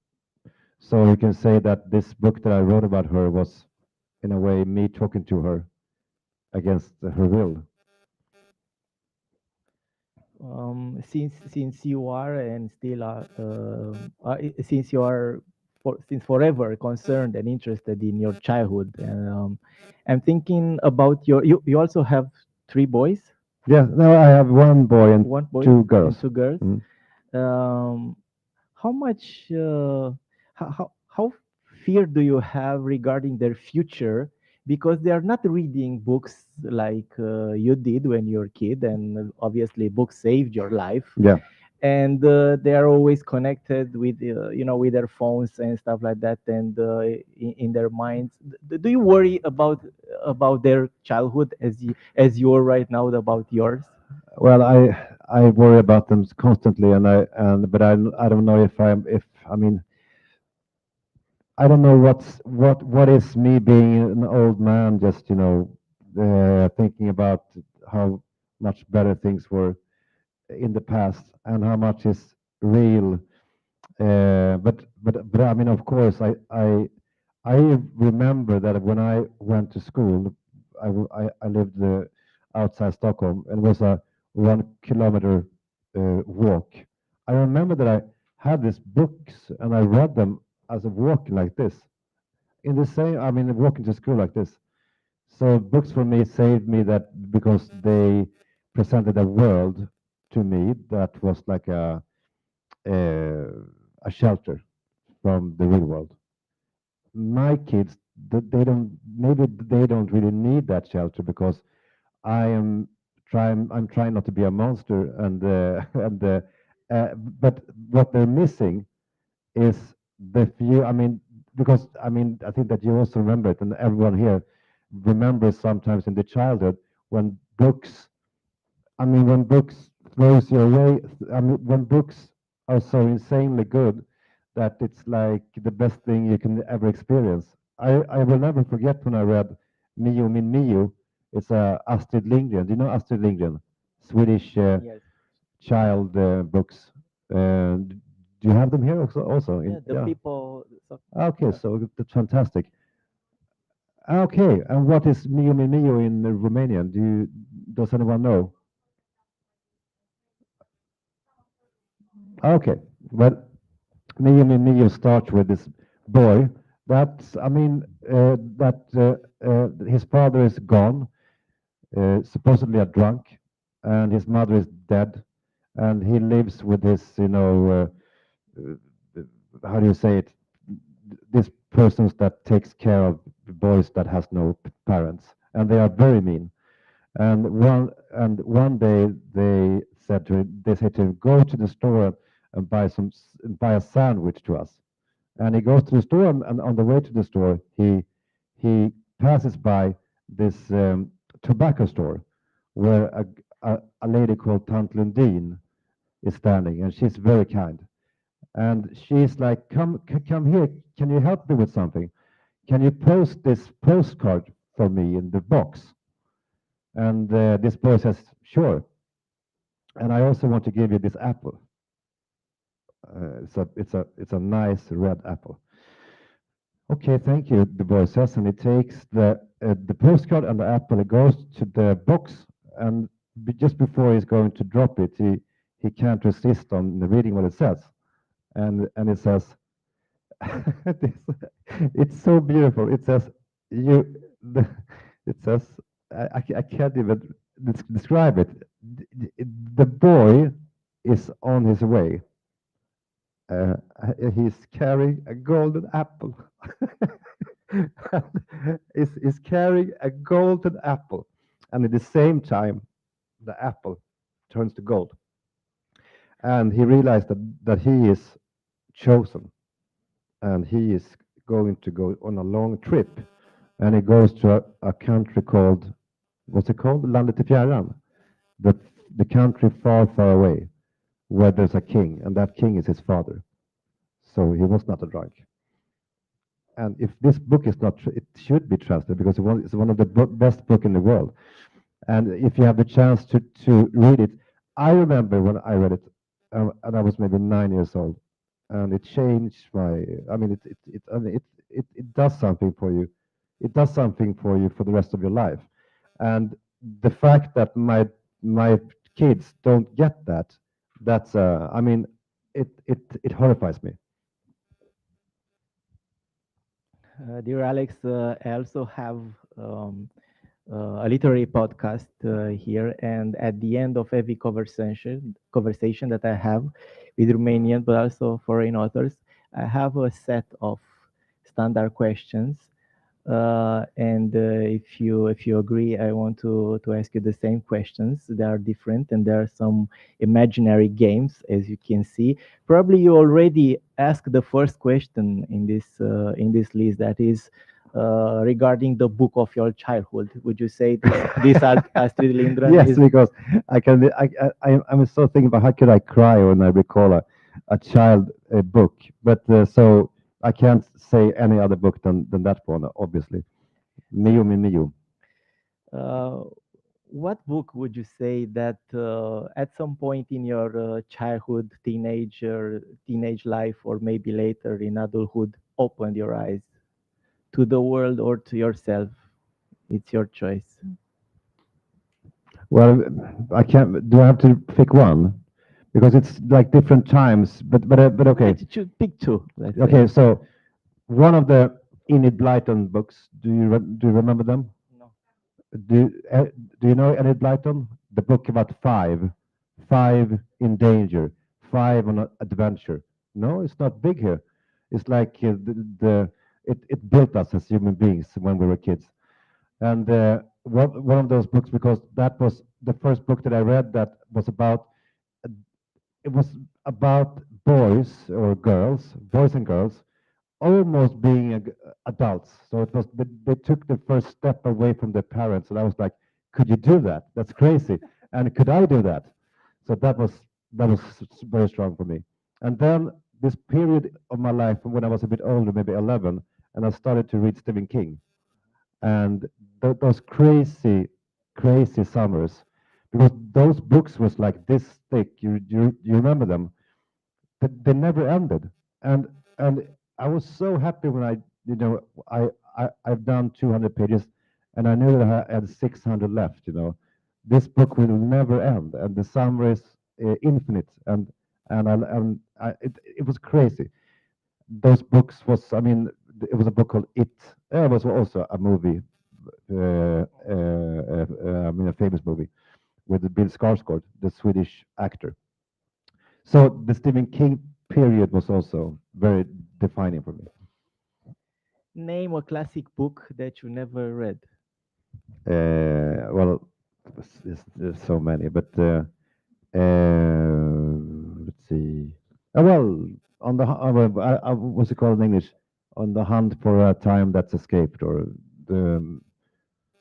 So you can say that this book that I wrote about her was, in a way, me talking to her against her will. Since you are and still are since you are since forever concerned and interested in your childhood, and I'm thinking about you also have 3 boys. Yeah, no, I have one boy and One boy 2 girls. and 2 girls. Mhm. How much how fear do you have regarding their future, because they are not reading books like you did when you were a kid, and obviously books saved your life, Yeah. and they are always connected with with their phones and stuff like that, and in their minds. Do you worry about their childhood as you are right now about yours? Well, I worry about them constantly, but I don't know if I mean, I don't know what is me being an old man, just, you know, thinking about how much better things were in the past and how much is real. But I mean, of course, I remember that when I went to school, I lived outside Stockholm, and it was a 1 kilometer walk. I remember that I had these books and I read them as a walking like this. In the same, I mean, walking to school like this. So books for me saved me, that because they presented a world to me that was like a, a shelter from the real world. My kids, they don't, maybe they don't really need that shelter, because I'm trying not to be a monster, but what they're missing is the few. I mean, because I mean, I think that you also remember it, and everyone here remembers sometimes in the childhood when books. I mean, when books throws you away. I mean, when books are so insanely good that it's like the best thing you can ever experience. I will never forget when I read Mio Min Mio It's Astrid Lindgren. Do you know Astrid Lindgren? Swedish Yes. child books. Do you have them here also? Yeah, the people. So, Okay, so that's fantastic. Okay, and what is Mio Mi Mio in Romanian? Does anyone know? Okay, well, Mio Mi Mio starts with this boy. That's, I mean, his father is gone, supposedly a drunk, and his mother is dead, and he lives with his, how do you say it? This persons that takes care of boys that has no parents, and they are very mean. And one day they say to him, go to the store and buy a sandwich to us. And he goes to the store, and on the way to the store, he passes by this tobacco store where a lady called Tant Lundin is standing, and she's very kind. And she's like, come here. Can you help me with something? Can you post this postcard for me in the box? And this boy says, sure. And I also want to give you this apple. It's a nice red apple. Okay, thank you, the boy says, and he takes the postcard and the apple. He goes to the box, and just before he's going to drop it, he can't resist on reading what it says. And it says, it's so beautiful. It says, I can't even describe it. The boy is on his way. He's carrying a golden apple. He's carrying a golden apple. And at the same time, the apple turns to gold. And he realized that he is chosen, and he is going to go on a long trip, and he goes to a country called, what's it called? Landet i fjärran, the country far, far away, where there's a king, and that king is his father. So he was not a drunk. And if this book is not, it should be trusted, because it's one of the best books in the world. And if you have the chance to read it, I remember when I read it, and I was maybe 9 years old, and it changed my. I mean, it does something for you. It does something for you for the rest of your life. And the fact that my kids don't get that, that's I mean, it horrifies me. Dear Alex, I also have a literary podcast here, and at the end of every conversation that I have with Romanian but also foreign authors, I have a set of standard questions, and if you agree, I want to ask you the same questions. They are different, and there are some imaginary games, as you can see. Probably you already asked the first question in this list, that is regarding the book of your childhood. Would you say this Astrid Lindgren? Yes, because I'm so thinking about how could I cry when I recall a child book, but so I can't say any other book than that one, obviously. Mio Mi Mio. What book would you say that at some point in your childhood, teenage life, or maybe later in adulthood, opened your eyes to the world or to yourself? It's your choice. Well, I can't. Do I have to pick one? Because it's like different times. But okay. Pick two. Let's say. Okay, so one of the Enid Blyton books. Do you remember them? No. Do you know Enid Blyton? The book about five in danger, 5 on an adventure. No, it's not big here. It's like it built us as human beings when we were kids. And one of those books, because that was the first book that I read that was about. It was about boys and girls, almost being adults. So it was they took the first step away from their parents, and I was like, could you do that? That's crazy. And could I do that? So that was very strong for me. And then this period of my life when I was a bit older, maybe 11, and I started to read Stephen King, and those crazy crazy summers, because those books was like this thick. You remember them? But they never ended, and I was so happy when I've done 200 pages, and I knew that I had 600 left. This book will never end, and the summer is infinite, it was crazy. Those books was, it was a book called It. It was also a movie, a famous movie with Bill Skarsgård, the Swedish actor. So the Stephen King period was also very defining for me. Name a classic book that you never read. Well, there's so many, but let's see. Well, on the what's it called in English? On the Hunt for a Time That's Escaped, or the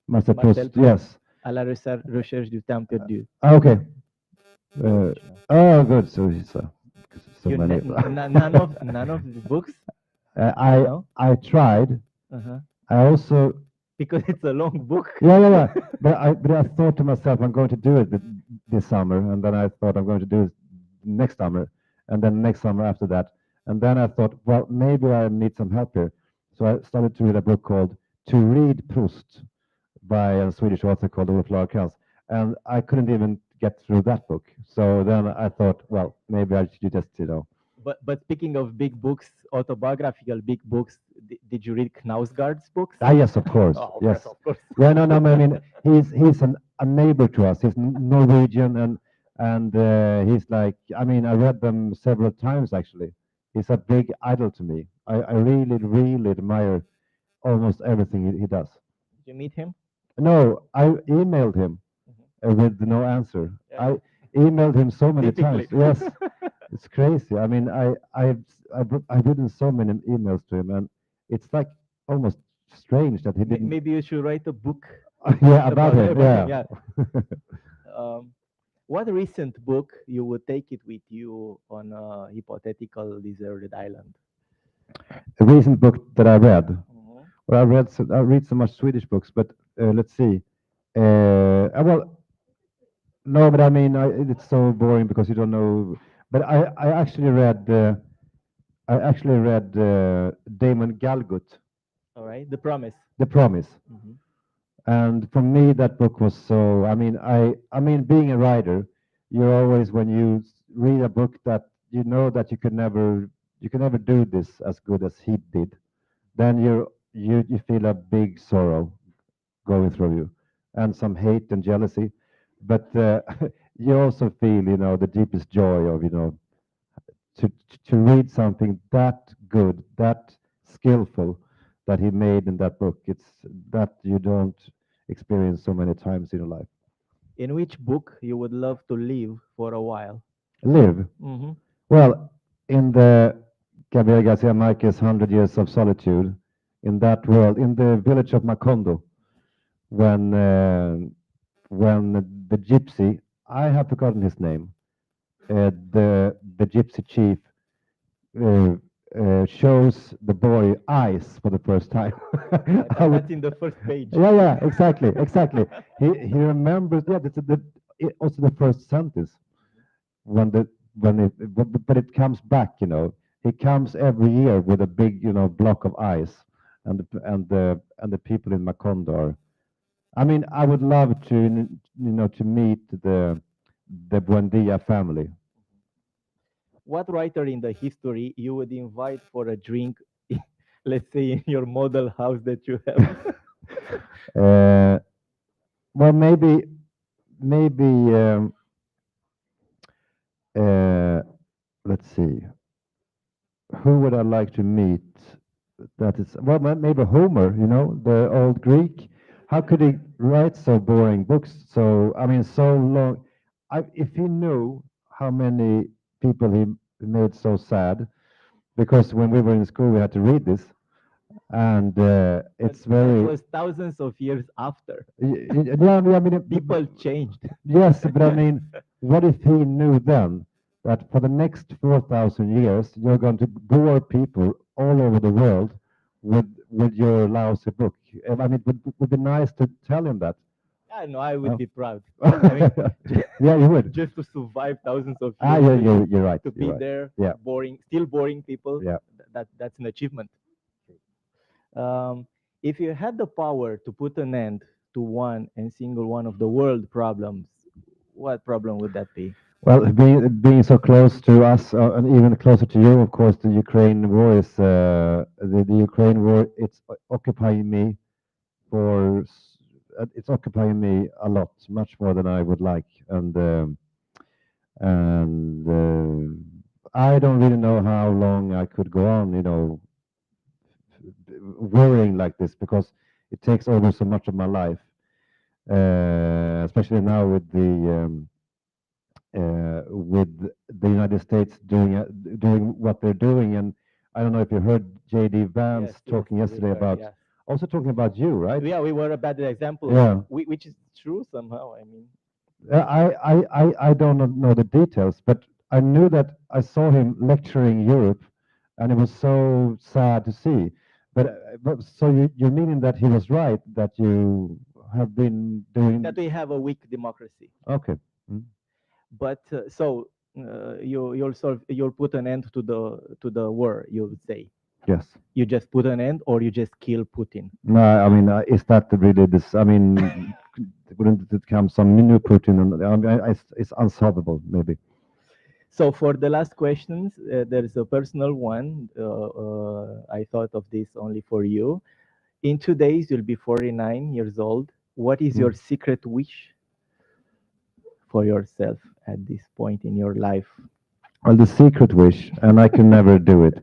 Marcel Proust. Yes. À la recherche du temps perdu. Okay. Oh, good. So many. None of the books. I tried. Uh-huh. I also, because it's a long book. Yeah. But I thought to myself, I'm going to do it this summer, and then I thought I'm going to do it next summer, and then next summer after that, and then I thought, well, maybe I need some help here. So I started to read a book called To Read Proust by a Swedish author called Olof Lagercrantz, and I couldn't even get through that book. So then I thought, well, maybe I should just, But speaking of big books, autobiographical big books, did you read Knausgaard's books? Yes, of course. Yes. Of course. Yeah, no. I mean, he's a neighbor to us. He's Norwegian, and he's like, I read them several times actually. He's a big idol to me. I really, really admire almost everything he does. Did you meet him? No, I emailed him with no answer. Yeah. I emailed him so many times. Typically. Yes, it's crazy. I've written so many emails to him, and it's like almost strange that he didn't. Maybe you should write a book. Yeah, about it. everything, Yeah. What recent book you would take it with you on a hypothetical deserted island? A recent book that I read. Well, I read so much Swedish books, but let's see. Well, no, but it's so boring because you don't know. But I actually read Damon Galgut. All right, The Promise. The Promise. Mhm. And for me, that book was so. Being a writer, you're always, when you read a book that you know that you can never do this as good as he did, then you feel a big sorrow going through you, and some hate and jealousy, but you also feel, the deepest joy of, to read something that good, that skillful, that he made in that book. It's that you don't experience so many times in your life. In which book you would love to live for a while? Live? Mm-hmm. Well, in the Gabriel Garcia Marquez 100 Years of Solitude, in that world, in the village of Macondo, when the gypsy, I have forgotten his name, the gypsy chief shows the boy eyes for the first time. That's in the first page. Yeah, exactly. He remembers. Yeah, that's also the first sentence. But it comes back. He comes every year with a big, block of ice, and the people in Macondo are. I would love to, to meet the Buendia family. What writer in the history you would invite for a drink, let's say in your model house that you have? Well, maybe. Let's see. Who would I like to meet? That is, well, maybe Homer. The old Greek. How could he write so boring books? So so long. If he knew how many people he made so sad, because when we were in school we had to read this, and it's very. It was thousands of years after. Yeah, People changed. Yes, but what if he knew then that for the next 4,000 years you're going to bore people all over the world with your lousy book? It would be nice to tell him that. I know I would Oh. be proud. I mean, Yeah, you would. just to survive thousands of Ah, years, you're right. to you're be right. there, Yeah. still boring people. Yeah. That's an achievement. If you had the power to put an end to one and single one of the world problems, what problem would that be? Well, being so close to us, and even closer to you, of course, the Ukraine war is the Ukraine war. It's occupying me it's occupying me a lot, much more than I would like, and I don't really know how long I could go on, worrying like this because it takes over so much of my life, especially now with the United States doing what they're doing. And I don't know if you heard J.D. Vance Yes, talking yes, yesterday we heard, about, yes. also talking about you, right? Yeah, we were a bad example. Yeah. Which is true somehow. I mean, I don't know the details, but I knew that I saw him lecturing Europe, and it was so sad to see. But so you're meaning that he was right, that you have been doing. that we have a weak democracy. Okay. Mm. But you'll put an end to the war. You would say Yes. you just put an end, or you just kill Putin. No, I mean, is that really this? I mean, wouldn't it come some new Putin? I mean, it's unsolvable, maybe. So for the last questions, there is a personal one. I thought of this only for you. In 2 days, you'll be 49 years old. What is your secret wish for yourself at this point in your life? Well, the secret wish, and I can never do it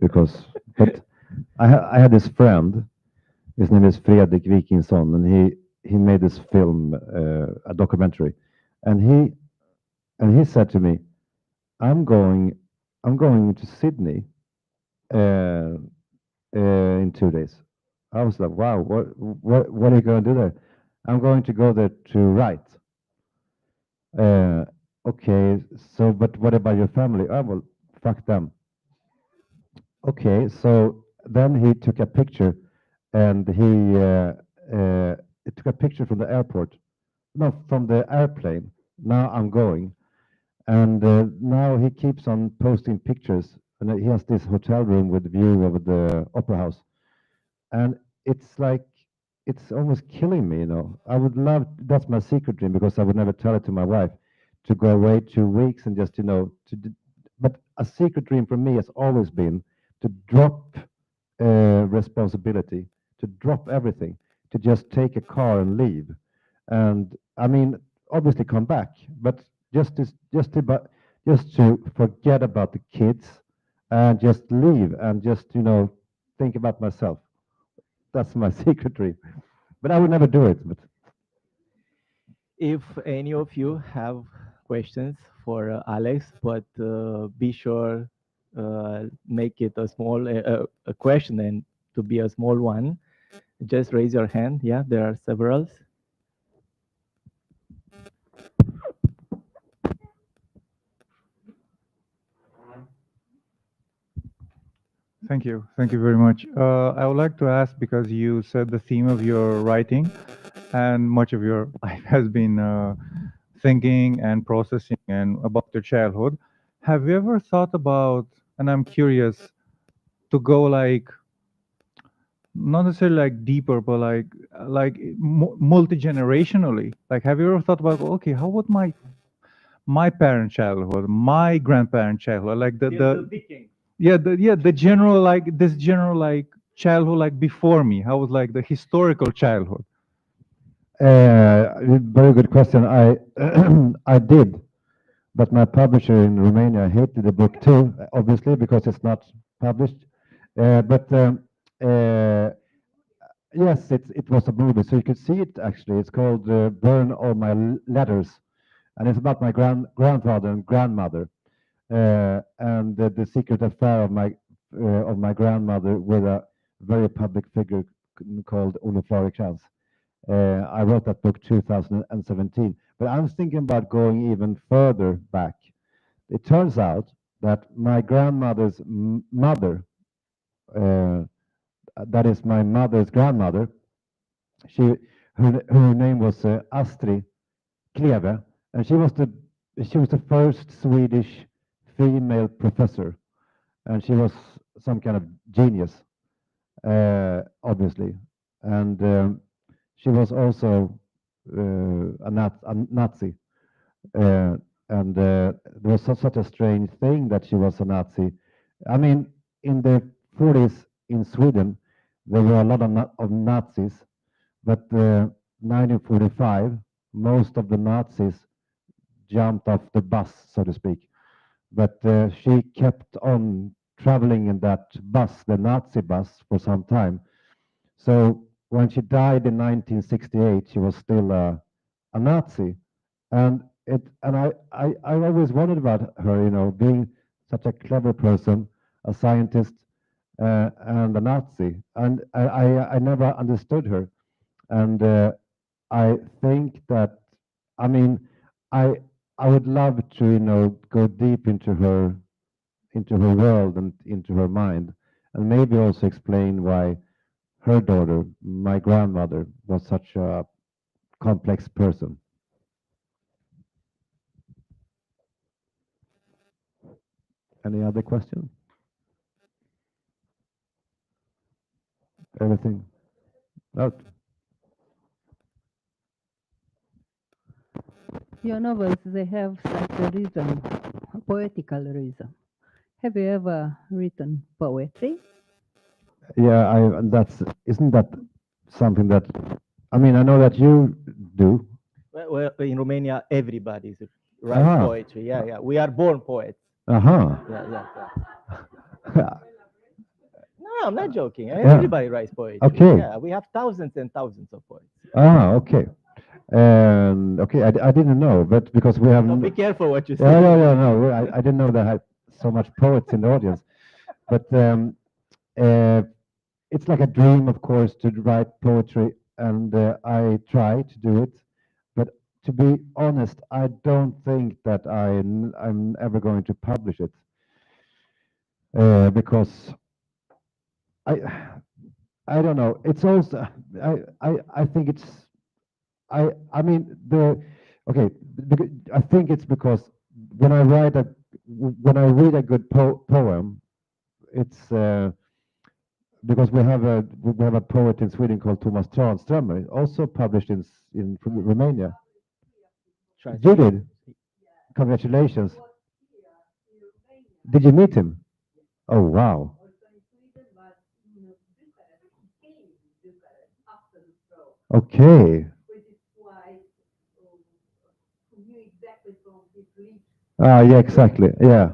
but I had this friend. His name is Fredrik Wikingsson, and he made this film, a documentary, and he said to me, I'm going to Sydney in 2 days. I was like, wow, what are you going to do there? I'm going to go there to write. Okay, so but what about your family? Oh, well, fuck them. Okay, so then he took a picture, and he took a picture from the airport, no, from the airplane. Now I'm going. And now he keeps on posting pictures, and he has this hotel room with view over the opera house. And it's like, it's almost killing me, I would love, that's my secret dream, because I would never tell it to my wife, to go away 2 weeks and just, but a secret dream for me has always been to drop responsibility, to drop everything, to just take a car and leave. And I mean, obviously come back, but just to forget about the kids and just leave and just think about myself. That's my secret dream, but I would never do it. But If any of you have questions for Alex, but be sure make it a small a question, and to be a small one. Just raise your hand. Yeah, there are several. Thank you. Thank you very much. I would like to ask, because you said the theme of your writing and much of your life has been thinking and processing and about your childhood. Have you ever thought about, and I'm curious, to go like, not necessarily like deeper, but like multi-generationally? Like, have you ever thought about, okay, how would my parent childhood, my grandparent childhood, like the Viking. the general, like this general like childhood, like before me, how was like the historical childhood? very good question. I did, but my publisher in Romania hated the book too, obviously, because it's not published. Yes, it was a movie, so you could see it actually. It's called "Burn All My Letters," and it's about my grandfather and grandmother, and the secret affair of my grandmother with a very public figure called Olof Lagercrantz. I wrote that book 2017, but I was thinking about going even further back. It turns out that my grandmother's mother, that is my mother's grandmother, her name was Astrid Kleve, and she was the first Swedish female professor, and she was some kind of genius, obviously, and she was also a Nazi, and there was such a strange thing that she was a Nazi. I mean, in the 40s in Sweden, there were a lot of Nazis, but 1945, most of the Nazis jumped off the bus, so to speak. But she kept on traveling in that bus, the Nazi bus, for some time. So when she died in 1968, she was still a Nazi, and I always wondered about her, you know, being such a clever person, a scientist, and a Nazi, and I never understood her, and I think that, I mean, I would love to, you know, go deep into her world and into her mind, and maybe also explain why her daughter, my grandmother, was such a complex person. Any other question? Everything? No. Your novels, they have such a reason, a poetical reason. Have you ever written poetry? Yeah, isn't that something that, I mean, I know that you do. Well, in Romania, everybody writes Ah. poetry. Yeah, yeah. We are born poets. Uh-huh. Yeah. No, I'm not joking. Yeah. Everybody writes poetry. Okay. Yeah, we have thousands and thousands of poets. Okay. Okay, I didn't know, but because we have... So be careful what you say. Yeah, no, I didn't know that I had so much poets in the audience. But it's like a dream, of course, to write poetry, and I try to do it. But to be honest, I don't think that I'm ever going to publish it, because I don't know. It's also I think it's I mean I think it's because when I read a good poem, it's because we have a poet in Sweden called Thomas Tranströmer, also published in Romania. You did? Congratulations. Did you meet him? Oh, wow. Okay. Yeah, exactly. Yeah.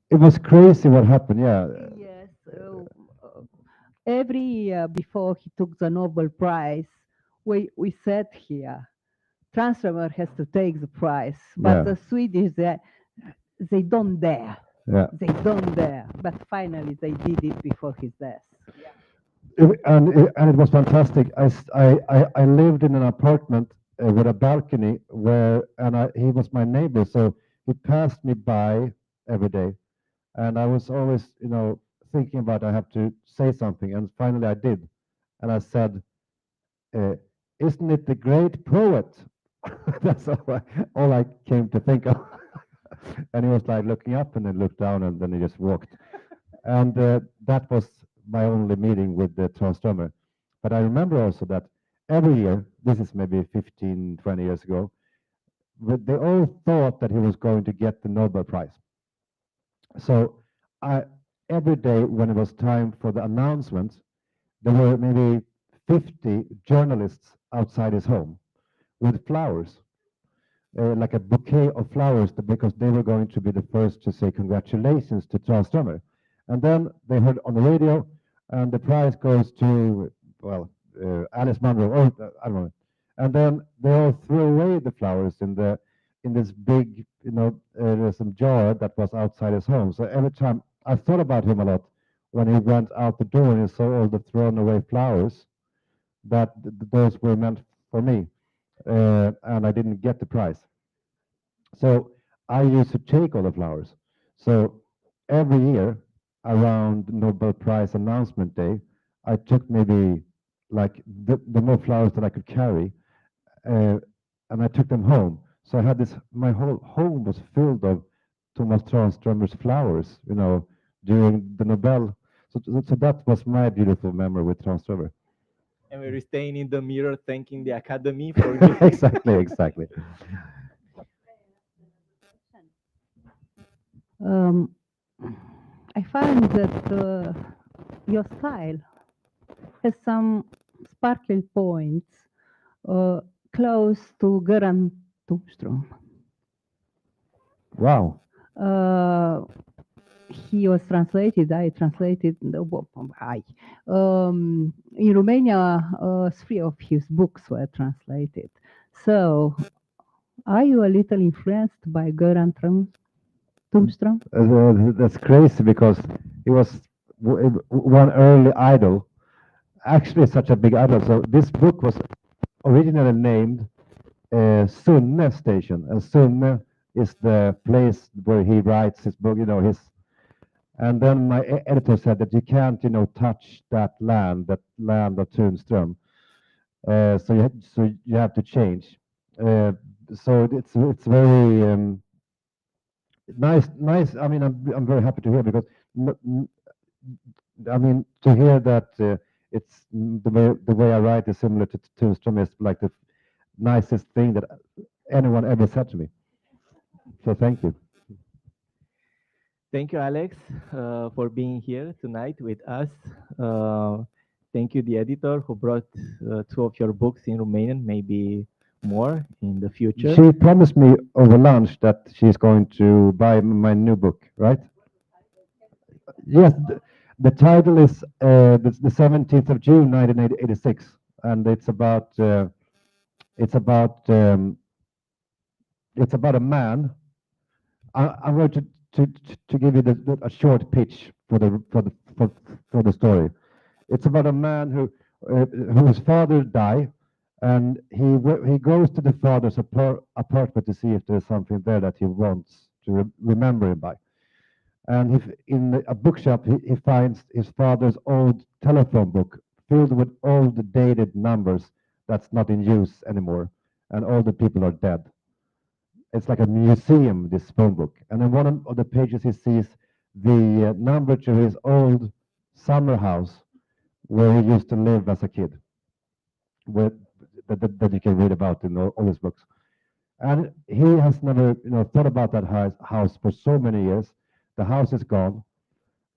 It was crazy what happened. Yeah. Yes. Every year before he took the Nobel Prize, we said here, Tranströmer has to take the prize, but Yeah. the Swedish, they don't dare. Yeah. They don't dare. But finally, they did it before his death. And it was fantastic. I lived in an apartment with a balcony he was my neighbor, so he passed me by every day, and I was always, you know, thinking about I have to say something, and finally I did, and I said, "Isn't it the great poet?" That's all I came to think of. And he was like looking up and then looked down and then he just walked. And that was my only meeting with the Tranströmer. But I remember also that every year, this is maybe 15, 20 years ago, but they all thought that he was going to get the Nobel Prize. So every day when it was time for the announcement, there were maybe 50 journalists outside his home with flowers. Like a bouquet of flowers, because they were going to be the first to say congratulations to Tranströmer. And then they heard on the radio, and the prize goes to, well, Alice Munro, or I don't know. And then they all threw away the flowers in this big, you know, some jar that was outside his home. So every time I thought about him a lot when he went out the door and he saw all the thrown away flowers, that those were meant for me. And I didn't get the prize. So I used to take all the flowers. So every year around Nobel Prize announcement day, I took maybe like the more flowers that I could carry, and I took them home. So I had this, my whole home was filled of Thomas Tranströmer's flowers, you know, during the Nobel. So that was my beautiful memory with Tranströmer. And we're staying in the mirror thanking the Academy for giving. Exactly. I find that your style has some sparkling points close to Göran Tumström. Wow. He was translated, in Romania, 3 of his books were translated. So, are you a little influenced by Göran Tumström? That's crazy because he was one early idol, actually such a big idol. So this book was originally named Sunne Station, and Sunne is the place where he writes his book, you know, his. And then my editor said that you can't, you know, touch that land of Tunström. So you have to change. So it's very nice. I mean, I'm very happy to hear, because I mean, to hear that it's the way I write is similar to Tunström is like the nicest thing that anyone ever said to me. So thank you. Thank you, Alex, for being here tonight with us. Thank you, the editor, who brought 2 of your books in Romanian, maybe more in the future. She promised me over lunch that she's going to buy my new book, right? Yes, the title is the 17th of June, 1986, and it's about a man. I'm going to give you a short pitch for the story. It's about a man whose father died, and he goes to the father's apartment to see if there's something there that he wants to remember him by. And in a bookshop, he finds his father's old telephone book filled with old dated numbers that's not in use anymore, and all the people are dead. It's like a museum, this phone book. And in one of the pages, he sees the number to his old summer house where he used to live as a kid, that you can read about in all his books. And he has never, thought about that house for so many years. The house is gone,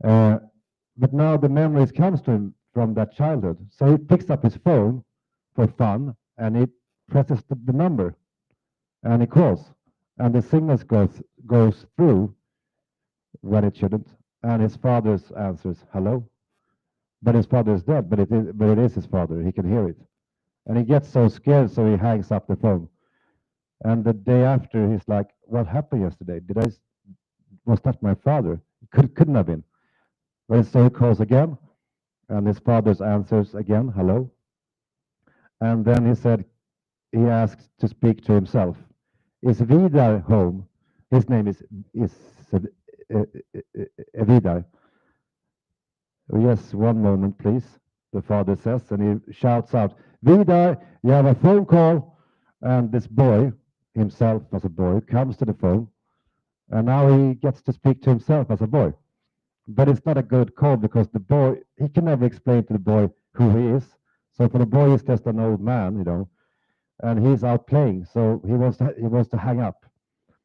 but now the memories comes to him from that childhood. So he picks up his phone for fun, and he presses the number, and he calls, and the signal goes through when it shouldn't, and his father answers hello, but his father is dead, but it is his father. He can hear it, and he gets so scared, so he hangs up the phone. And the day after, he's like, "What happened yesterday? Was that my father? Couldn't have been." But so he calls again, and his father answers again, "Hello." And then he asks to speak to himself. Is Vidar home? His name is Vidar. "Oh, yes, one moment, please," the father says, and he shouts out, "Vidar, you have a phone call." And this boy, himself as a boy, comes to the phone, and now he gets to speak to himself as a boy. But it's not a good call, because the boy, he can never explain to the boy who he is. So for the boy, he's just an old man, and he's out playing. So he wants to hang up.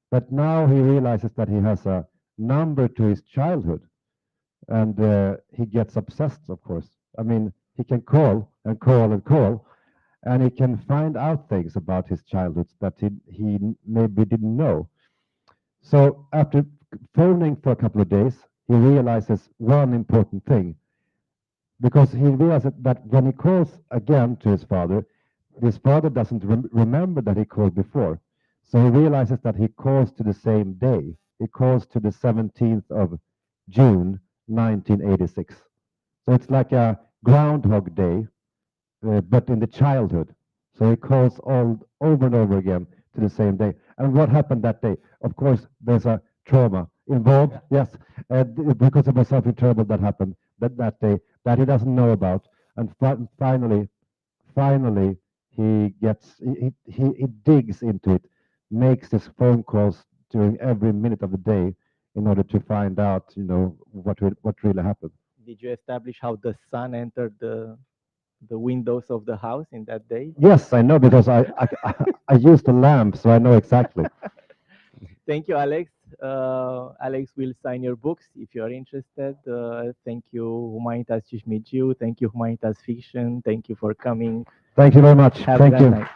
But now he realizes that he has a number to his childhood, and he gets obsessed, of course. I mean, he can call and call and call, and he can find out things about his childhood that he maybe didn't know. So after phoning for a couple of days, he realizes one important thing, because he realizes that when he calls again to his father doesn't remember that he called before. So he realizes that he calls to the same day. He calls to the 17th of June, 1986. So it's like a Groundhog Day, but in the childhood. So he calls all over and over again to the same day. And what happened that day? Of course, there's a trauma involved. Yes, because there was something terrible that happened that day that he doesn't know about, and finally, he digs into it, makes his phone calls during every minute of the day in order to find out, what really happened. Did you establish how the sun entered the windows of the house in that day? Yes, I know because I used the lamp, so I know exactly. Thank you, Alex. Alex will sign your books if you are interested. Thank you, Humanitas Fiction. Thank you, Humanitas Fiction. Thank you for coming. Thank you very much. Have a Thank nice you. night.